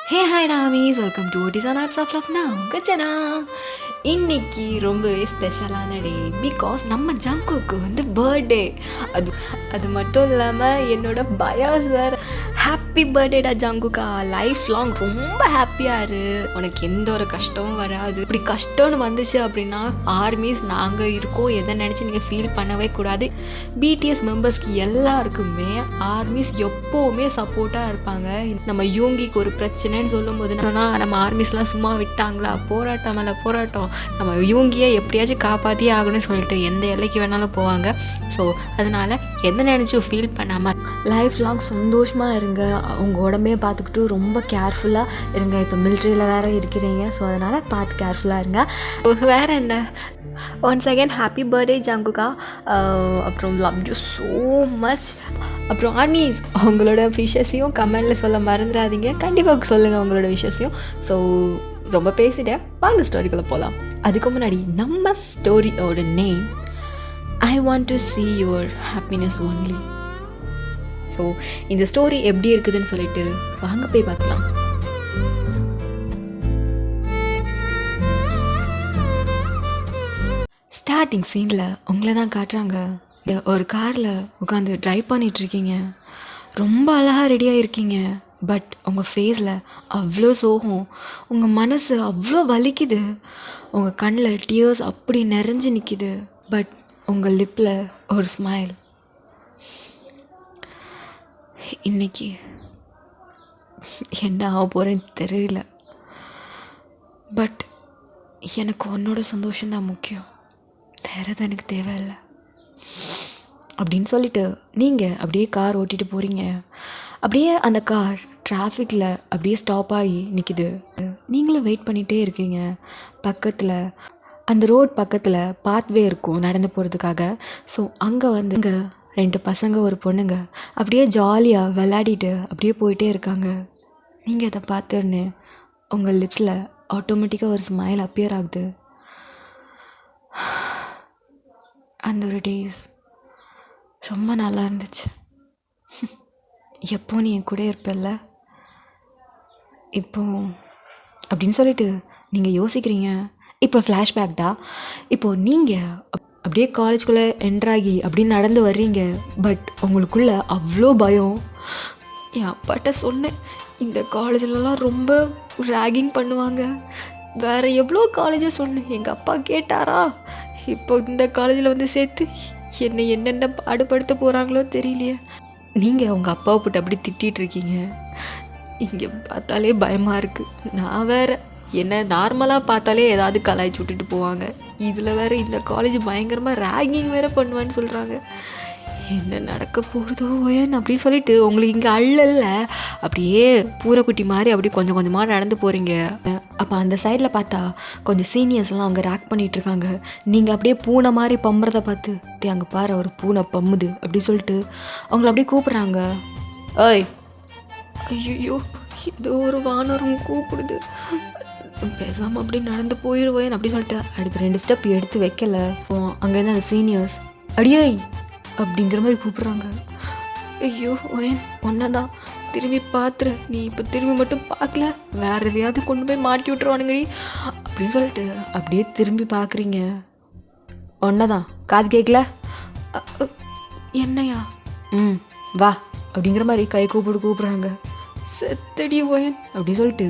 ஹே hi நாமீஸ், welcome to design apps of love. நான் கச்சனா. இன்னைக்கு ரொம்பவே ஸ்பெஷலான டே பிகாஸ் நம்ம ஜங்குக்கு வந்து பர்த்டே. அது அது மட்டும் இல்லாமல் என்னோட பயாஸ் வேறு. ஹாப்பி பர்த்டேடா ஜங்குக்கா, லைஃப் லாங் ரொம்ப ஹாப்பியாக இரு, உனக்கு எந்த ஒரு கஷ்டமும் வராது. இப்படி கஷ்டம்னு வந்துச்சு அப்படின்னா ஆர்மிஸ் நாங்கள் இருக்கோம், எதை நினச்சி நீங்கள் ஃபீல் பண்ணவே கூடாது. பிடிஎஸ் மெம்பர்ஸ்க்கு எல்லாருக்குமே ஆர்மிஸ் எப்போவுமே சப்போர்ட்டாக இருப்பாங்க. நம்ம யூங்கிக்கு ஒரு பிரச்சனைன்னு சொல்லும்போது நம்ம ஆர்மிஸ்லாம் சும்மா விட்டாங்களா, போராட்டம் மேலே போராட்டம், நம்ம யூங்கியை எப்படியாச்சும் காப்பாற்றியே ஆகணும்னு சொல்லிட்டு எந்த எல்லைக்கு வேணாலும் போவாங்க. ஸோ அதனால் எந்த நினச்சும் ஃபீல் பண்ணாமல் லைஃப் லாங் சந்தோஷமாக இருங்க. உங்கள் உடம்பே பார்த்துக்கிட்டு ரொம்ப கேர்ஃபுல்லாக இருங்க. இப்போ மிலிட்ரியில் வேறு இருக்கிறீங்க, ஸோ அதனால் பார்த்து கேர்ஃபுல்லாக இருங்க. வேறு என்ன, ஒன்ஸ் அகேன் ஹாப்பி பர்த்டே ஜங்குக்கா. அப்புறம் லவ் யூ ஸோ மச். அப்புறம் ஆர்மிஸ் அவங்களோட விஷயத்தையும் கமெண்டில் சொல்ல மறந்துடாதீங்க. கண்டிப்பாக சொல்லுங்கள் உங்களோட விஷயத்தையும். ஸோ ரொம்ப பேசிட்டேன், வாங்க ஸ்டோரிக்குள்ளே போகலாம். அதுக்கு முன்னாடி நம்ம ஸ்டோரியோட name I want to see your happiness only. So இந்த ஸ்டோரி எப்படி இருக்குதுன்னு சொல்லிட்டு வாங்க போய் பார்க்கலாம். ஸ்டார்டிங் சீனில் உங்களை தான் காட்டுறாங்க. ஒரு காரில் உட்காந்து ட்ரைவ் பண்ணிகிட்ருக்கீங்க, ரொம்ப அழகாக ரெடியாக இருக்கீங்க. பட் உங்கள் ஃபேஸில் அவ்வளோ சோகம், உங்கள் மனசு அவ்வளோ வலிக்குது, உங்கள் கண்ணில் டியர்ஸ் அப்படி நிறைஞ்சு நிற்கிது. பட் உங்கள் லிப்பில் ஒரு ஸ்மைல். இன்னைக்கு என்ன ஆக போகிறேன்னு தெரியல, பட் எனக்கு உன்னோட சந்தோஷம்தான் முக்கியம், வேறு எதுவும் எனக்கு தேவையில்லை அப்படின்னு சொல்லிட்டு நீங்கள் அப்படியே கார் ஓட்டிகிட்டு போகிறீங்க. அப்படியே அந்த கார் டிராஃபிக்கில் அப்படியே ஸ்டாப் ஆகி நிற்கிது. நீங்களும் வெயிட் பண்ணிகிட்டே இருக்கீங்க. பக்கத்தில் அந்த ரோட் பக்கத்தில் பாத்வே இருக்கும் நடந்து போகிறதுக்காக. ஸோ அங்கே வந்து இங்கே 2 பசங்க ஒரு பொண்ணுங்க அப்படியே ஜாலியாக விளையாடிட்டு அப்படியே போயிட்டே இருக்காங்க. நீங்கள் அதை பார்த்தோன்னே உங்கள் லிப்ஸில் ஆட்டோமேட்டிக்காக ஒரு ஸ்மைல் அப்பியர் ஆகுது. அந்த ஒரு டேஸ் ரொம்ப நல்லா இருந்துச்சு. எப்போ நீ என் கூட இருப்பல்ல இப்போ அப்படின்னு சொல்லிட்டு நீங்கள் யோசிக்கிறீங்க. இப்போ ஃப்ளாஷ்பேக் தான். இப்போது நீங்கள் அப்படியே காலேஜ்குள்ளே என்ட்ராகி அப்படின்னு நடந்து வர்றீங்க. பட் உங்களுக்குள்ள அவ்வளோ பயம். என் அப்பாட்ட சொன்னேன், இந்த காலேஜிலலாம் ரொம்ப ரேகிங் பண்ணுவாங்க, வேறு எவ்வளோ காலேஜை சொன்னேன், எங்கள் அப்பா கேட்டாரா? இப்போ இந்த காலேஜில் வந்து சேர்த்து என்னை என்னென்ன பாடுபடுத்த போகிறாங்களோ தெரியலையே. நீங்கள் உங்கள் அப்பாவை போட்டு அப்படி திட்டிகிட்ருக்கீங்க. இங்கே பார்த்தாலே பயமாக இருக்குது. நான் வேறு என்ன நார்மலாக பார்த்தாலே ஏதாவது கலாய்ச்சி விட்டுட்டு போவாங்க, இதில் வேறு இந்த காலேஜ் பயங்கரமாக ரேகிங் வேறு பண்ணுவான்னு சொல்கிறாங்க. என்ன நடக்க போகிறதோ ஏன் அப்படின்னு சொல்லிட்டு உங்களுக்கு இங்கே அள்ளல்ல அப்படியே பூரைக்குட்டி மாதிரி அப்படி கொஞ்சம் கொஞ்சமாக நடந்து போகிறீங்க. அப்போ அந்த சைடில் பார்த்தா கொஞ்சம் சீனியர்ஸ்லாம் அவங்க ரேக் பண்ணிகிட்ருக்காங்க. நீங்கள் அப்படியே பூனை மாதிரி பம்புறதை பார்த்து அப்படியே அங்கே பாரு ஒரு பூனை பம்முது அப்படின்னு சொல்லிட்டு அவங்கள அப்படியே கூப்பிட்றாங்க. ஓய், ஐயோ ஏதோ ஒரு வானரம் கூப்பிடுது, பேசாமல் அப்படி நடந்து போயிடுவேன் அப்படி சொல்லிட்டு அடுத்து 2 ஸ்டெப் எடுத்து வைக்கல. அங்கேருந்து அந்த சீனியர்ஸ் அடியே அப்படிங்கிற மாதிரி கூப்பிட்றாங்க. ஐயோ ஓயன் ஒன்றை தான் திரும்பி பார்த்துரு, நீ இப்போ திரும்பி மட்டும் பார்க்கல வேறு எதையாவது கொண்டு போய் மாட்டி விட்டுருவானுங்கடி அப்படின்னு சொல்லிட்டு அப்படியே திரும்பி பார்க்குறீங்க. ஒன்றை தான் காது கேட்கல, என்னையா வா அப்படிங்கிற மாதிரி கை கூப்பிட்றாங்க. செத்தடி ஓயன் அப்படின்னு சொல்லிட்டு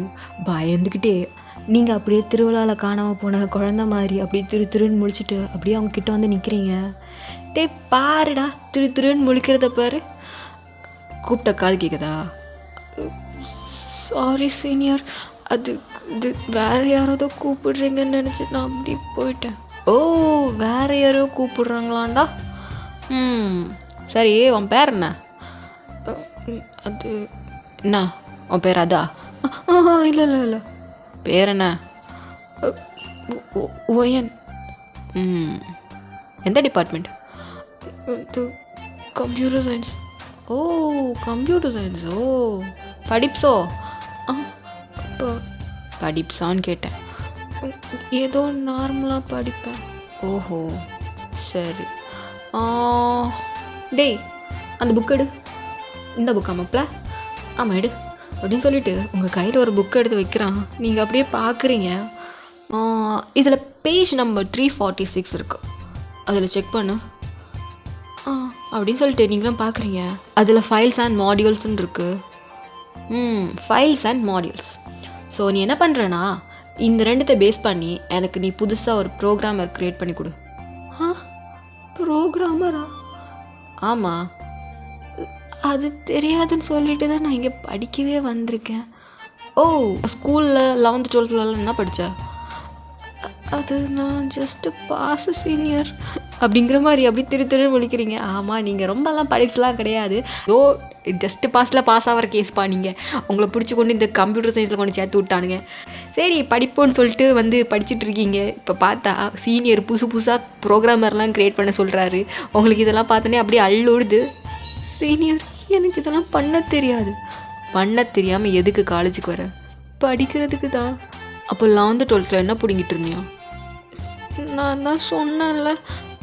பயந்துக்கிட்டே நீங்கள் அப்படியே திருவிழாவில் காணாமல் போன குழந்த மாதிரி அப்படியே திருன்னு முழிச்சிட்டு அப்படியே அவங்க கிட்ட வந்து நிற்கிறீங்க. டே பாருடா, திருன்னு முழிக்கிறத பாரு. கூப்பிட்ட காது கேட்குதா? சாரி சீனியர், அது இது வேறு யாரோதோ கூப்பிடுறீங்கன்னு நினச்சி நான் அப்படி போயிட்டேன். ஓ, வேறு யாரோ கூப்பிடுறாங்களாண்டா? சரி, உன் பேர் என்ன? அது என்ன உன் பேர்? அதா? இல்லை இல்லை இல்லை, பேர் என்ன? ஓயன். எந்த டிபார்ட்மெண்ட்? Computer science. ஓ, கம்ப்யூட்டர் சயின்ஸ். ஓ, படிப்ஸோ? இப்போ படிப்ஸான்னு கேட்டேன். ஏதோ நார்மலாக படிப்பேன். ஓஹோ சரி. டேய் அந்த புக் எடு. இந்த புக்கா மாப்பிள்ள? ஆமாம் எடு. அப்படின்னு சொல்லிட்டு உங்கள் கையில் ஒரு புக் எடுத்து வைக்கிறான். நீங்கள் அப்படியே பார்க்குறீங்க. இதில் பேஜ் நம்பர் 346 இருக்குது, அதில் செக் பண்ணு அப்படின்னு சொல்லிட்டு நீங்களும் பார்க்குறீங்க. அதில் ஃபைல்ஸ் அண்ட் மாடியூல்ஸ்ன்னு இருக்குது. Files and modules. ஸோ நீ என்ன பண்ணுறேன்னா, இந்த ரெண்டுத்தை பேஸ் பண்ணி எனக்கு நீ புதுசாக ஒரு ப்ரோக்ராமர் க்ரியேட் பண்ணி கொடு. ப்ரோக்ராமரா? ஆமாம், அது தெரியாதுன்னு சொல்லிட்டு தான் நான் இங்கே படிக்கவே வந்திருக்கேன். ஓ, ஸ்கூலில் 11th 12th என்ன படித்த? அது நான் ஜஸ்ட்டு பாஸ் சீனியர் அப்படிங்கிற மாதிரி அப்படி திரு முழிக்கிறீங்க. ஆமாம், நீங்கள் ரொம்பலாம் படிப்புலாம் கிடையாது. ஜஸ்ட்டு பாஸ் ஆகிற கேஸ்பா. நீங்கள் உங்களை பிடிச்சி கொண்டு இந்த கம்ப்யூட்டர் சயின்ஸில் கொண்டு சேர்த்து விட்டானுங்க. சரி படிப்போன்னு சொல்லிட்டு வந்து படிச்சுட்ருக்கீங்க. இப்போ பார்த்தா சீனியர் புதுசாக ப்ரோக்ராமர்லாம் க்ரியேட் பண்ண சொல்கிறாரு. உங்களுக்கு இதெல்லாம் பார்த்தோன்னே அப்படியே அள்ளுடுது. சீனியர், எனக்கு இதெல்லாம் பண்ண தெரியாமல் எதுக்கு காலேஜுக்கு வர? படிக்கிறதுக்கு தான். அப்போ 11th 12th என்ன பிடிங்கிட்டு இருந்தியா? நான் தான் சொன்னேன்ல,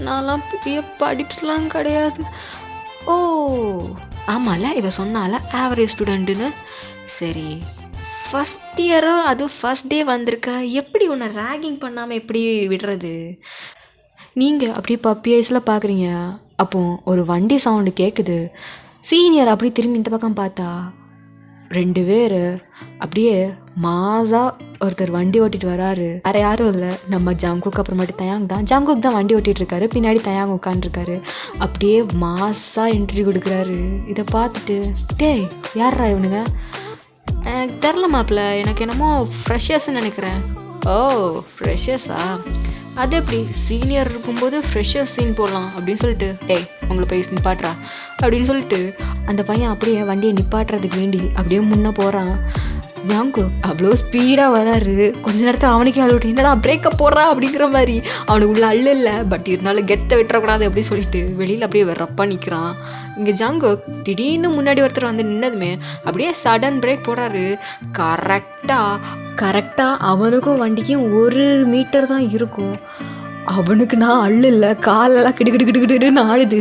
நான்லாம் பெரிய படிப்ஸ்லாம் கிடையாது. ஓ ஆமாம்ல, இவ சொன்னால ஆவரேஜ் ஸ்டூடெண்ட்டுன்னு. சரி, ஃபஸ்ட் இயரும் அது ஃபஸ்ட் டே வந்திருக்க, எப்படி உன்னை ரேகிங் பண்ணாமல் எப்படி விடுறது? நீங்கள் அப்படியே பப்பி ஐஸில் பார்க்குறீங்க. அப்போது ஒரு வண்டி சவுண்டு கேட்குது. சீனியர் அப்படி திரும்பி இந்த பக்கம் பார்த்தா 2 பேர் அப்படியே மாஸாக ஒருத்தர் வண்டி ஓட்டிகிட்டு வராரு. வேறு யாரும் இல்லை, நம்ம ஜங்குக் அப்புறமேட்டு தயாங் தான். ஜங்குக் தான் வண்டி ஓட்டிகிட்ருக்காரு, பின்னாடி தயாங் உட்காந்துருக்காரு. அப்படியே மாஸாக என்ட்ரி கொடுக்குறாரு. இதை பார்த்துட்டு, டேய் யாரா இவனுங்க? எனக்கு தெரில மாப்பிள்ள, எனக்கு என்னமோ ஃப்ரெஷர்ஸ்ன்னு நினைக்கிறேன். ஓ ஃப்ரெஷர்ஸா? அது எப்படி சீனியர் இருக்கும்போது ஃப்ரெஷர்ஸ் சீன் போடலாம் அப்படின்னு சொல்லிட்டு, டேய் உங்களை போய் நிப்பாட்டுறா அப்படின்னு சொல்லிட்டு அந்த பையன் அப்படியே வண்டியை நிப்பாட்டுறதுக்கு வேண்டி அப்படியே முன்னே போகிறான். ஜங்குக் அவ்வளோ ஸ்பீடாக வராரு. கொஞ்ச நேரத்தில் அவனுக்கே அழுவிட்டு, என்னடா பிரேக்கப் போடுறா அப்படிங்கிற மாதிரி. அவனுக்கு உள்ள அள்ளு இல்லை, பட் இருந்தாலும் கெத்தை விட்டுறக்கூடாது அப்படின்னு சொல்லிட்டு வெளியில் அப்படியே ரப்பாக நிற்கிறான். இங்கே ஜங்குக் திடீர்னு முன்னாடி ஒருத்தர் வந்து நின்னதுமே அப்படியே சடன் பிரேக் போடுறாரு. கரெக்டாக அவனுக்கும் வண்டிக்கும் 1 மீட்டர் தான் இருக்கும். அவனுக்கு நான் அள்ளு இல்லை, காலெல்லாம் கிடுக்கிடுன்னு ஆடுது.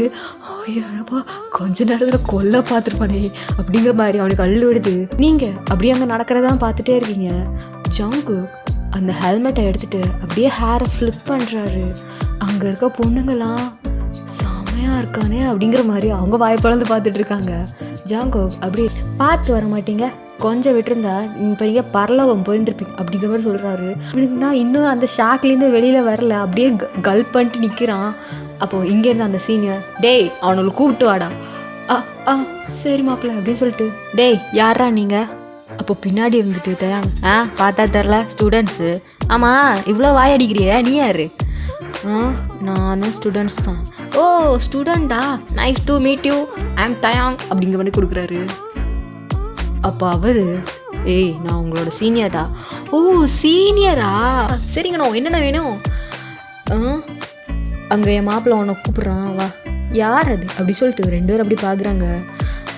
ஐயோப்பா, கொஞ்ச நேரத்தில் கொல்ல பார்த்துருப்பானே அப்படிங்கிற மாதிரி அவனுக்கு அள்ளு விடுது. நீங்கள் அப்படியே அங்கே நடக்கிறதான் பார்த்துட்டே இருக்கீங்க. ஜங்குக் அந்த ஹெல்மெட்டை எடுத்துகிட்டு அப்படியே ஹேரை ஃப்ளிப் பண்ணுறாரு. அங்கே இருக்க பொண்ணுங்களாம் செமையாக இருக்கானே அப்படிங்கிற மாதிரி அவங்க வாய்ப்பிழந்து பார்த்துட்ருக்காங்க. ஜங்குக் அப்படி பார்த்து வர மாட்டீங்க, கொஞ்சம் விட்டுருந்தா இப்போ நீங்கள் பரலோகம் போயிருந்துருப்பீங்க அப்படிங்கிற மாதிரி சொல்கிறாரு. இவனுக்கு தான் இன்னும் அந்த ஷாக்லேருந்து வெளியில் வரல, அப்படியே கல்ப் பண்ணிட்டு நிற்கிறான். அப்போது இங்கேருந்து அந்த சீனியர், டேய் அவனுக்கு கூப்பிட்டு வாடா. சரி மாப்பிள்ள அப்படின்னு சொல்லிட்டு, டேய் யாரா நீங்கள்? அப்போ பின்னாடி இருந்துட்டு தயாங், பார்த்தா தெரில ஸ்டூடெண்ட்ஸு. ஆமாம் இவ்வளோ வாயடிக்கிறிய, நீ யார்? நானும் ஸ்டூடெண்ட்ஸ் தான். ஓ ஸ்டூடெண்டா, நைஸ் டு மீட் யூ, ஐ ஆம் தயாங் அப்படிங்கிற மாதிரி கொடுக்குறாரு. அப்போ அவர், ஏய் நான் உங்களோட சீனியர்டா. ஓ சீனியரா, சரிங்கண்ணா என்னென்ன வேணும்? அங்கே என் மாப்பிள்ளை உன்னை கூப்பிட்றான், வா. யார் அது அப்படி சொல்லிட்டு 2 பேர் அப்படி பார்க்குறாங்க.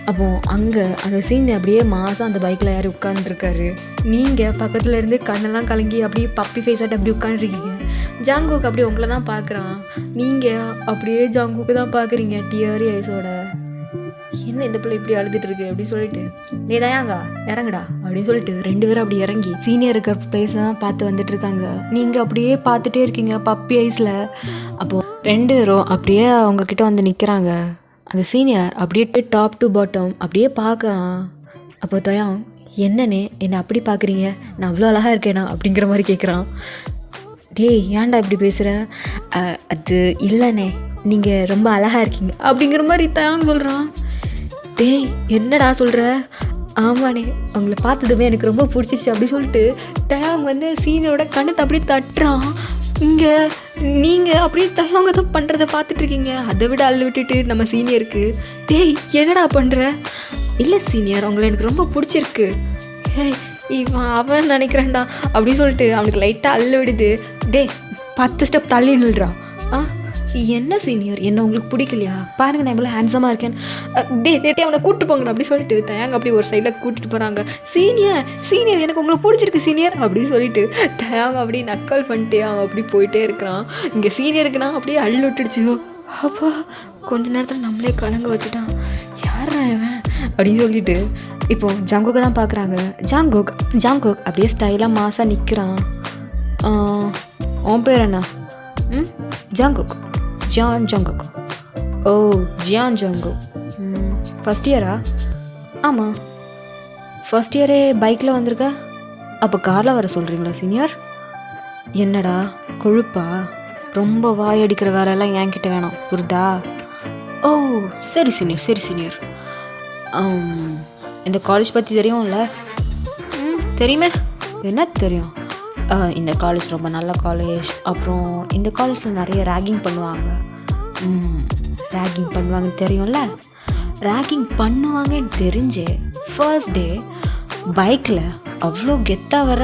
அப்போது அங்கே அந்த சீனியர் அப்படியே மாதம் அந்த பைக்கில் யார் உட்காந்துருக்காரு. நீங்கள் பக்கத்தில் இருந்து கண்ணெல்லாம் கலங்கி அப்படியே பப்பி ஃபேஸ் ஆகிட்டு அப்படி உட்காந்துருக்கீங்க. ஜங்குக் அப்படியே உங்களை தான் பார்க்குறான். நீங்கள் அப்படியே ஜங்குக்கு தான் பார்க்குறீங்க டியரி ஐஸோட. என்ன இந்த பிள்ளை இப்படி அழுதுட்டு இருக்கு அப்படின்னு சொல்லிட்டு, நீ தயாங்கா இறங்குடா அப்படின்னு சொல்லிட்டு 2 பேரும் அப்படி இறங்கி சீனியர் இருக்க பிளேஸ் தான் பார்த்து வந்துட்டு இருக்காங்க. நீங்கள் அப்படியே பார்த்துட்டே இருக்கீங்க பப்பி ஐஸில். அப்போது 2 பேரும் அப்படியே அவங்க கிட்ட வந்து நிற்கிறாங்க. அந்த சீனியர் அப்படியே டாப் டு பாட்டம் அப்படியே பார்க்குறான். அப்போ தயாங், என்னண்ணே என்னை அப்படி பார்க்குறீங்க, நான் அவ்வளோ அழகாக இருக்கேனா அப்படிங்கிற மாதிரி கேட்குறான். டேய் ஏன்டா இப்படி பேசுகிற? அது இல்லைண்ணே, நீங்கள் ரொம்ப அழகாக இருக்கீங்க அப்படிங்கிற மாதிரி தயாங் சொல்கிறான். டேய் என்னடா சொல்கிற? ஆமாண்ணே, அவங்கள பார்த்ததுமே எனக்கு ரொம்ப பிடிச்சிருச்சு அப்படி சொல்லிட்டு தயாங் வந்து சீனியரோட கண்ணத்தை அப்படியே தட்டுறான். இங்கே நீங்கள் அப்படியே தயாங்க தான் பண்ணுறதை பார்த்துட்ருக்கீங்க. அதை விட அள்ளு விட்டுட்டு நம்ம சீனியருக்கு, டேய் என்னடா பண்ணுற? இல்லை சீனியர், அவங்கள எனக்கு ரொம்ப பிடிச்சிருக்கு. ஏய் அவன் நினைக்கிறான்டா அப்படின்னு சொல்லிட்டு அவனுக்கு லைட்டாக அள்ளு விடுது. டேய் 10 ஸ்டெப் தள்ளி நில்றா. என்ன சீனியர், என்ன உங்களுக்கு பிடிக்கலையா? பாருங்க நான் இவ்வளோ ஹேண்ட்ஸமாக இருக்கேன். டே அவனை கூப்பிட்டு போங்கடா அப்படி சொல்லிட்டு தயாங்க அப்படி ஒரு சைடில் கூட்டிகிட்டு போகிறாங்க. சீனியர் எனக்கு உங்களுக்கு பிடிச்சிருக்கு சீனியர் அப்படின்னு சொல்லிட்டு தயாங்க அப்படி நக்கல் பண்ணிட்டு அவன் அப்படி போயிட்டே இருக்கிறான். இங்கே சீனியருக்குன்னா அப்படியே அள்ளு விட்டுடுச்சு. அப்பா கொஞ்ச நேரத்தில் நம்மளே கலங்க வச்சுட்டான். யாரா இவன் அப்படின்னு சொல்லிட்டு இப்போது ஜங்குக்கை தான் பார்க்குறாங்க. ஜங்குக் அப்படியே ஸ்டைலாக மாசாக நிற்கிறான். உன் பேர் என்ன? ஜங்குக். ஜங்குக். ஓ, ஜங்குக். ஃபஸ்ட் இயரா? ஆமாம், ஃபஸ்ட் இயரே பைக்கில் வந்திருக்க. அப்போ காரில் வர சொல்கிறீங்களா சீனியர்? என்னடா கொழுப்பா? ரொம்ப வாயடிக்கிற வேலையெல்லாம் என்கிட்ட வேணாம், புரிதா? ஓ சரி சீனியர். இந்த காலேஜ் பற்றி தெரியும்ல? தெரியுமே. என்ன தெரியும்? இந்த காலேஜ் ரொம்ப நல்ல காலேஜ். அப்புறம் இந்த காலேஜில் நிறைய ரேகிங் பண்ணுவாங்க. ரேகிங் பண்ணுவாங்கன்னு தெரியும்ல? ரேகிங் பண்ணுவாங்கன்னு தெரிஞ்சே ஃபர்ஸ்ட் டே பைக்கில் அவ்வளோ கெத்தாக வர.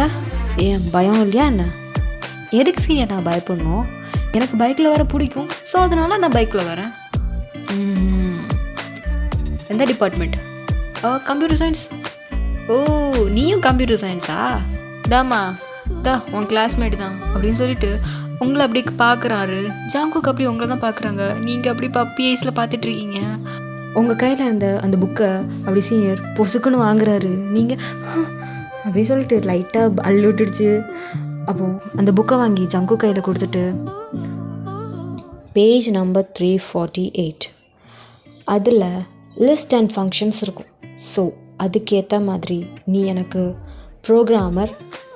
ஏன் பயம் இல்லையா என்ன? எதுக்கு சீனியர் நான் பயப்படணும்? எனக்கு பைக்கில் வர பிடிக்கும். ஸோ அதனால நான் பைக்கில் வரேன். எந்த டிபார்ட்மெண்ட்? Computer science. ஓ, நீயும் கம்ப்யூட்டர் சயின்ஸா? உன் கிளாஸ்மேட் தான் அப்படின்னு சொல்லிட்டு உங்களை அப்படி பார்க்குறாரு. ஜங்குக் அப்படி உங்களை தான் பார்க்குறாங்க. நீங்கள் அப்படி பப்பி ஐஸில் பார்த்துட்ருக்கீங்க. உங்கள் கையில் இருந்த அந்த புக்கை அப்படி சீனியர் பொசுக்குன்னு வாங்குறாரு. நீங்கள் அப்படி சொல்லிட்டு லைட்டாக அள்ளி விட்டுடுச்சு. அப்போ அந்த புக்கை வாங்கி ஜங்குக் கையில் கொடுத்துட்டு, பேஜ் நம்பர் 348, அதில் லிஸ்ட் அண்ட் ஃபங்க்ஷன்ஸ் இருக்கும். ஸோ அதுக்கேற்ற மாதிரி நீ எனக்கு ப்ரோக்ராமர்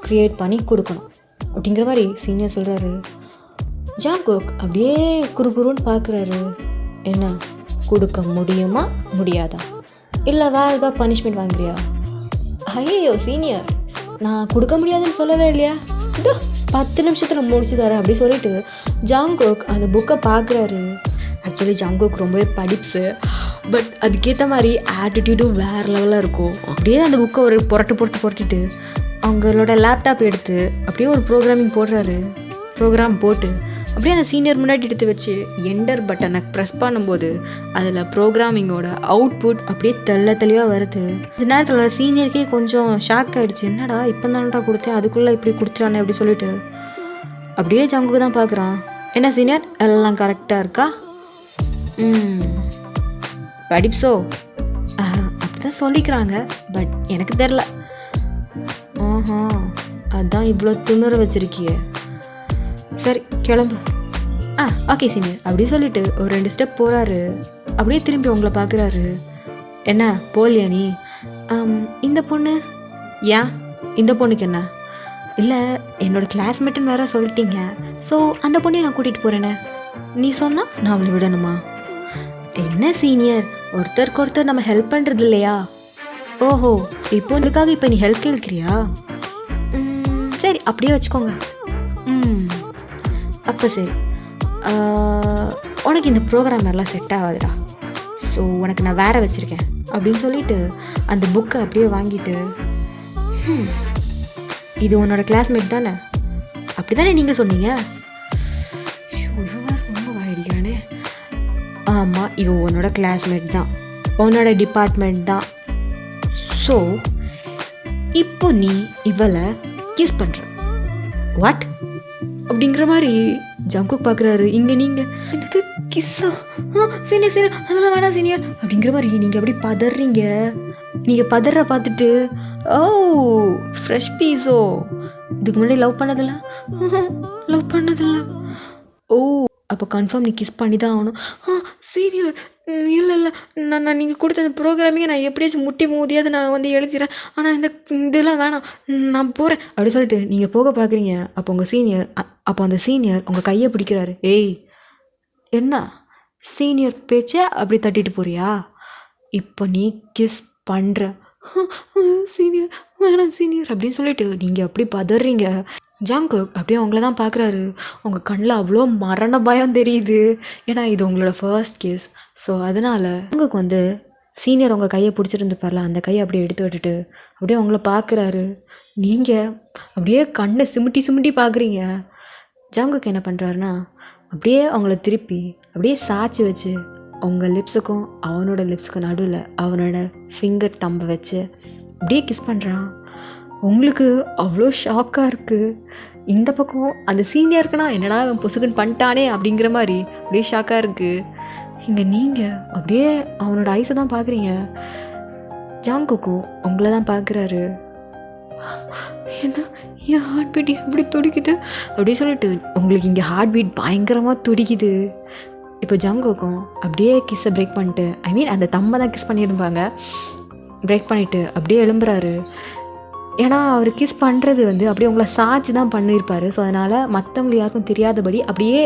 க்ரியேட் பண்ணி கொடுக்கணும் அப்படிங்கிற மாதிரி சீனியர் சொல்கிறாரு. ஜங்குக் அப்படியே குறுகுறுன்னு பார்க்குறாரு. என்ன கொடுக்க முடியுமா முடியாதா? இல்லை வேறு ஏதாவது பனிஷ்மெண்ட் வாங்குறியா? ஐயோ சீனியர், நான் கொடுக்க முடியாதுன்னு சொல்லவே இல்லையா? இதோ 10 நிமிஷத்தில் முடிச்சு தரேன் அப்படி சொல்லிட்டு ஜங்குக் அந்த புக்கை பார்க்குறாரு. ஆக்சுவலி ஜங்குக் ரொம்பவே படிப்ஸு, பட் அதுக்கேற்ற மாதிரி ஆட்டிடியூடும் வேறு லெவலாக இருக்கும். அப்படியே அந்த புக்கை ஒரு புரட்டிட்டு அவங்களோட லேப்டாப் எடுத்து அப்படியே ஒரு ப்ரோக்ராம் போட்டு அப்படியே அந்த சீனியர் முன்னாடி எடுத்து வச்சு என்டர் பட்டனை ப்ரெஸ் பண்ணும்போது அதில் ப்ரோக்ராமிங்கோட அவுட்புட் அப்படியே தெளிவாக வருது. இந்த நேரத்தில் சீனியருக்கே கொஞ்சம் ஷாக் ஆகிடுச்சு. என்னடா இப்போ தான்டா கொடுத்தேன், அதுக்குள்ளே இப்படி கொடுத்துட்டானே அப்படி சொல்லிட்டு அப்படியே ஜங்குக்கு தான் பார்க்குறான். என்ன சீனியர், எல்லாம் கரெக்டாக இருக்கா? படிப்ஸோ அப்படி தான் சொல்லிக்கிறாங்க, பட் எனக்கு தெரில. அதான் இவ்வளோ திமிர வச்சுருக்கிய. சரி கிளம்பு. ஓகே சீனியர் அப்படி சொல்லிட்டு ஒரு 2 ஸ்டெப் போகிறாரு. அப்படியே திரும்பி உங்களை பார்க்குறாரு. என்ன போலியா நீ? இந்த பொண்ணு ஏன்? இந்த பொண்ணுக்கு என்ன? இல்லை என்னோடய கிளாஸ்மேட்டுன்னு வேறு சொல்லிட்டீங்க. ஸோ அந்த பொண்ணையும் நான் கூட்டிகிட்டு போகிறேனே. நீ சொன்னால் நான் அவளை விடணுமா? என்ன சீனியர், ஒருத்தருக்கு ஒருத்தர் நம்ம ஹெல்ப் பண்ணுறது இல்லையா? ஓஹோ, இப்போ உனக்காக இப்போ நீ ஹெல்ப் கேட்குறியா? சரி அப்படியே வச்சுக்கோங்க. அப்போ சரி, உனக்கு இந்த ப்ரோக்ராம் எல்லாம் செட் ஆகாதுடா. ஸோ உனக்கு நான் வேறு வச்சுருக்கேன் அப்படின்னு சொல்லிட்டு அந்த புக்கை அப்படியே வாங்கிட்டு, இது உன்னோட கிளாஸ்மேட் தானே? அப்படி தானே நீங்கள் சொன்னீங்க? ரொம்ப வாயடிக்கிறானே. ஆமாம், இவன் உன்னோட கிளாஸ்மேட் தான், உன்னோட டிபார்ட்மெண்ட் தான். ஸோ இப்போ நீ இவளை கிஸ் பண்ணுற. வாட் அப்படிங்கிற மாதிரி ஜங்குக் பார்க்குறாரு. இங்கே நீங்கள் என்னது கிஸ்ஸா? சீனியர் அதெல்லாம் வேணாம் சீனியர் அப்படிங்கிற மாதிரி நீங்கள் அப்படி பதறீங்க. நீங்கள் பதற பார்த்துட்டு, ஓ ஃப்ரெஷ் பீஸோ, இதுக்கு முன்னாடி லவ் பண்ணதில்ல. ஓ அப்போ கன்ஃபார்ம் நீ கிஸ் பண்ணி தான் ஆகணும். சீனியர் இல்லை நான் நீங்கள் கொடுத்த அந்த ப்ரோக்ராமிங்கை நான் எப்படியாச்சும் முட்டி மோதியாவது நான் எழுதிடுறேன். ஆனால் இதெல்லாம் வேணாம், நான் போகிறேன் அப்படி சொல்லிட்டு நீங்கள் போக பார்க்குறீங்க. அப்போ அந்த சீனியர் உங்கள் கையை பிடிக்கிறாரு. ஏய் என்ன சீனியர் பேச்சை அப்படி தட்டிட்டு போறியா? இப்போ நீ கிஸ் பண்ணுற. சீனியர் வேணாம் சீனியர் அப்படின்னு சொல்லிட்டு நீங்கள் அப்படி பதறீங்க. ஜங்குக் அப்படியே உங்களை தான் பார்க்குறாரு. உங்கள் கண்ணில் அவ்வளோ மரண பயம் தெரியுது. ஏன்னா இது உங்களோட ஃபர்ஸ்ட் கேஸ். ஸோ அதனால் ஜங்குக் சீனியர் உங்கள் கையை பிடிச்சிருந்துப்பார்ல, அந்த கையை அப்படியே எடுத்து விட்டுட்டு அப்படியே உங்களை பார்க்குறாரு. நீங்கள் அப்படியே கண்ணை சிமிட்டி பார்க்குறீங்க. ஜங்குக் என்ன பண்ணுறாருன்னா, அப்படியே அவங்கள திருப்பி அப்படியே சாய்ச்சி வச்சு உங்கள் லிப்ஸுக்கும் அவனோட லிப்ஸுக்கும் நடுவில் அவனோட ஃபிங்கர் தம்பை வச்சு அப்படியே கிஸ் பண்ணுறான். உங்களுக்கு அவ்வளோ ஷாக்காக இருக்குது. இந்த பக்கம் அந்த சீனியருக்குன்னா என்னடா அவன் பொசுக்குன்னு பண்ணிட்டானே அப்படிங்கிற மாதிரி அப்படியே ஷாக்காக இருக்குது. இங்கே நீங்கள் அப்படியே அவனோட ஐஸை தான் பார்க்குறீங்க. ஜாங்குக்கும் உங்களை தான் பார்க்குறாரு. என்ன என் ஹார்ட் பீட் எப்படி துடிக்குது அப்படின்னு சொல்லிட்டு உங்களுக்கு இங்கே ஹார்ட் பீட் பயங்கரமாக துடிக்குது. இப்போ ஜங்குக்கும் அப்படியே கிஸ்ஸை பிரேக் பண்ணிட்டு, ஐ மீன் அந்த தம்மை தான் கிஸ் பண்ணியிருப்பாங்க, பிரேக் பண்ணிவிட்டு அப்படியே எழும்புறாரு. ஏன்னா அவர் கிஸ் பண்ணுறது அப்படியே உங்களை சாய்ச்சி தான் பண்ணியிருப்பார். ஸோ அதனால் மற்றவங்களுக்கு யாருக்கும் தெரியாதபடி அப்படியே